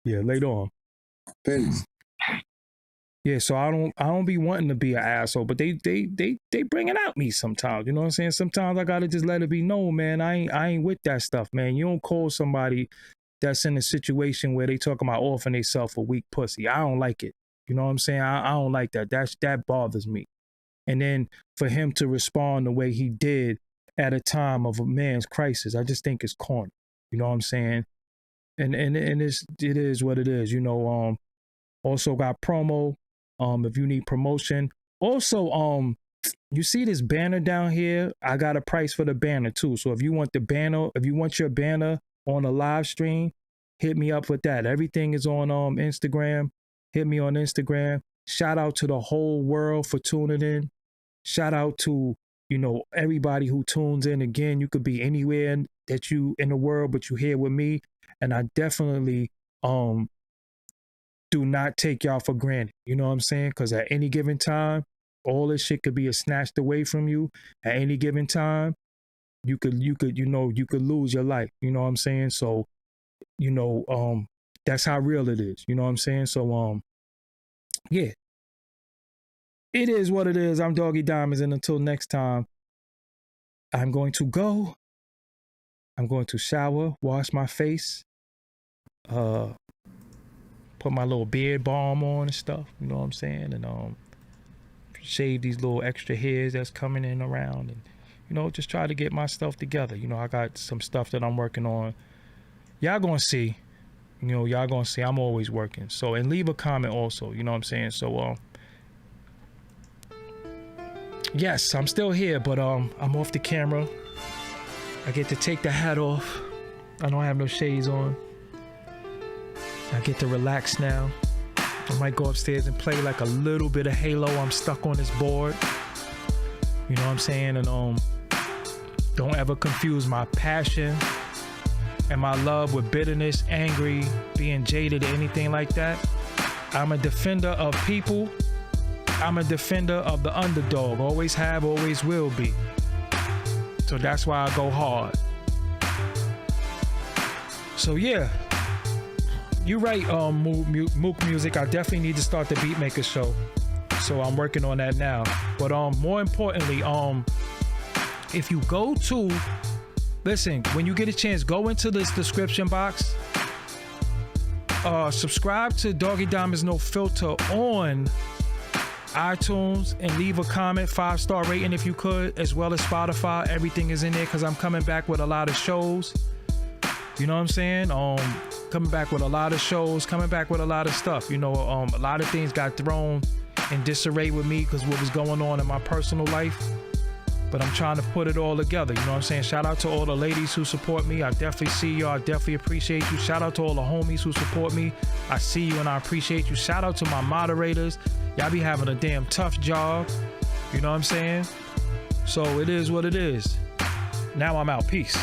Yeah, later on. Peace. Yeah, so I don't be wanting to be an asshole, but they bring it out me sometimes. You know what I'm saying? Sometimes I gotta just let it be known, man. I ain't with that stuff, man. You don't call somebody that's in a situation where they talking about offering themselves a weak pussy. I don't like it. You know what I'm saying? I don't like that. That bothers me. And then for him to respond the way he did at a time of a man's crisis, I just think it's corny. You know what I'm saying? And it is what it is. You know, also got promo. If you need promotion. Also, you see this banner down here? I got a price for the banner too. So if you want the banner, if you want your banner on a live stream, hit me up with that. Everything is on Instagram. Hit me on Instagram. Shout out to the whole world for tuning in. Shout out to, you know, everybody who tunes in. Again, you could be anywhere that you in the world, but you here with me. And I definitely do not take y'all for granted. You know what I'm saying? Because at any given time, all this shit could be snatched away from you. At any given time, you could lose your life. You know what I'm saying? So, you know, that's how real it is. You know what I'm saying? So, yeah. It is what it is. I'm Doggie Diamonds, and until next time, I'm going to go. I'm going to shower, wash my face, put my little beard balm on and stuff, you know what I'm saying? And shave these little extra hairs that's coming in around and, you know, just try to get my stuff together. You know, I got some stuff that I'm working on. Y'all gonna see. You know, y'all gonna see. I'm always working. So, and leave a comment also, you know what I'm saying? So, yes, I'm still here, but I'm off the camera. I get to take the hat off. I don't have no shades on. I get to relax now. I might go upstairs and play like a little bit of Halo. I'm stuck on this board. You know what I'm saying? And don't ever confuse my passion and my love with bitterness, angry, being jaded, or anything like that. I'm a defender of people. I'm a defender of the underdog. Always have, always will be. So that's why I go hard. So yeah, you right, Mook Music. I definitely need to start the Beatmaker show. So I'm working on that now. But more importantly, if you go to, listen, when you get a chance, go into this description box. Subscribe to Doggie Diamonds No Filter on iTunes and leave a comment, 5-star rating if you could, as well as Spotify. Everything is in there because I'm coming back with a lot of shows. You know what I'm saying? Coming back with a lot of shows, coming back with a lot of stuff. You know, a lot of things got thrown in disarray with me because what was going on in my personal life. But I'm trying to put it all together. You know what I'm saying? Shout out to all the ladies who support me. I definitely see y'all. I definitely appreciate you. Shout out to all the homies who support me. I see you and I appreciate you. Shout out to my moderators. Y'all be having a damn tough job. You know what I'm saying? So it is what it is. Now I'm out. Peace.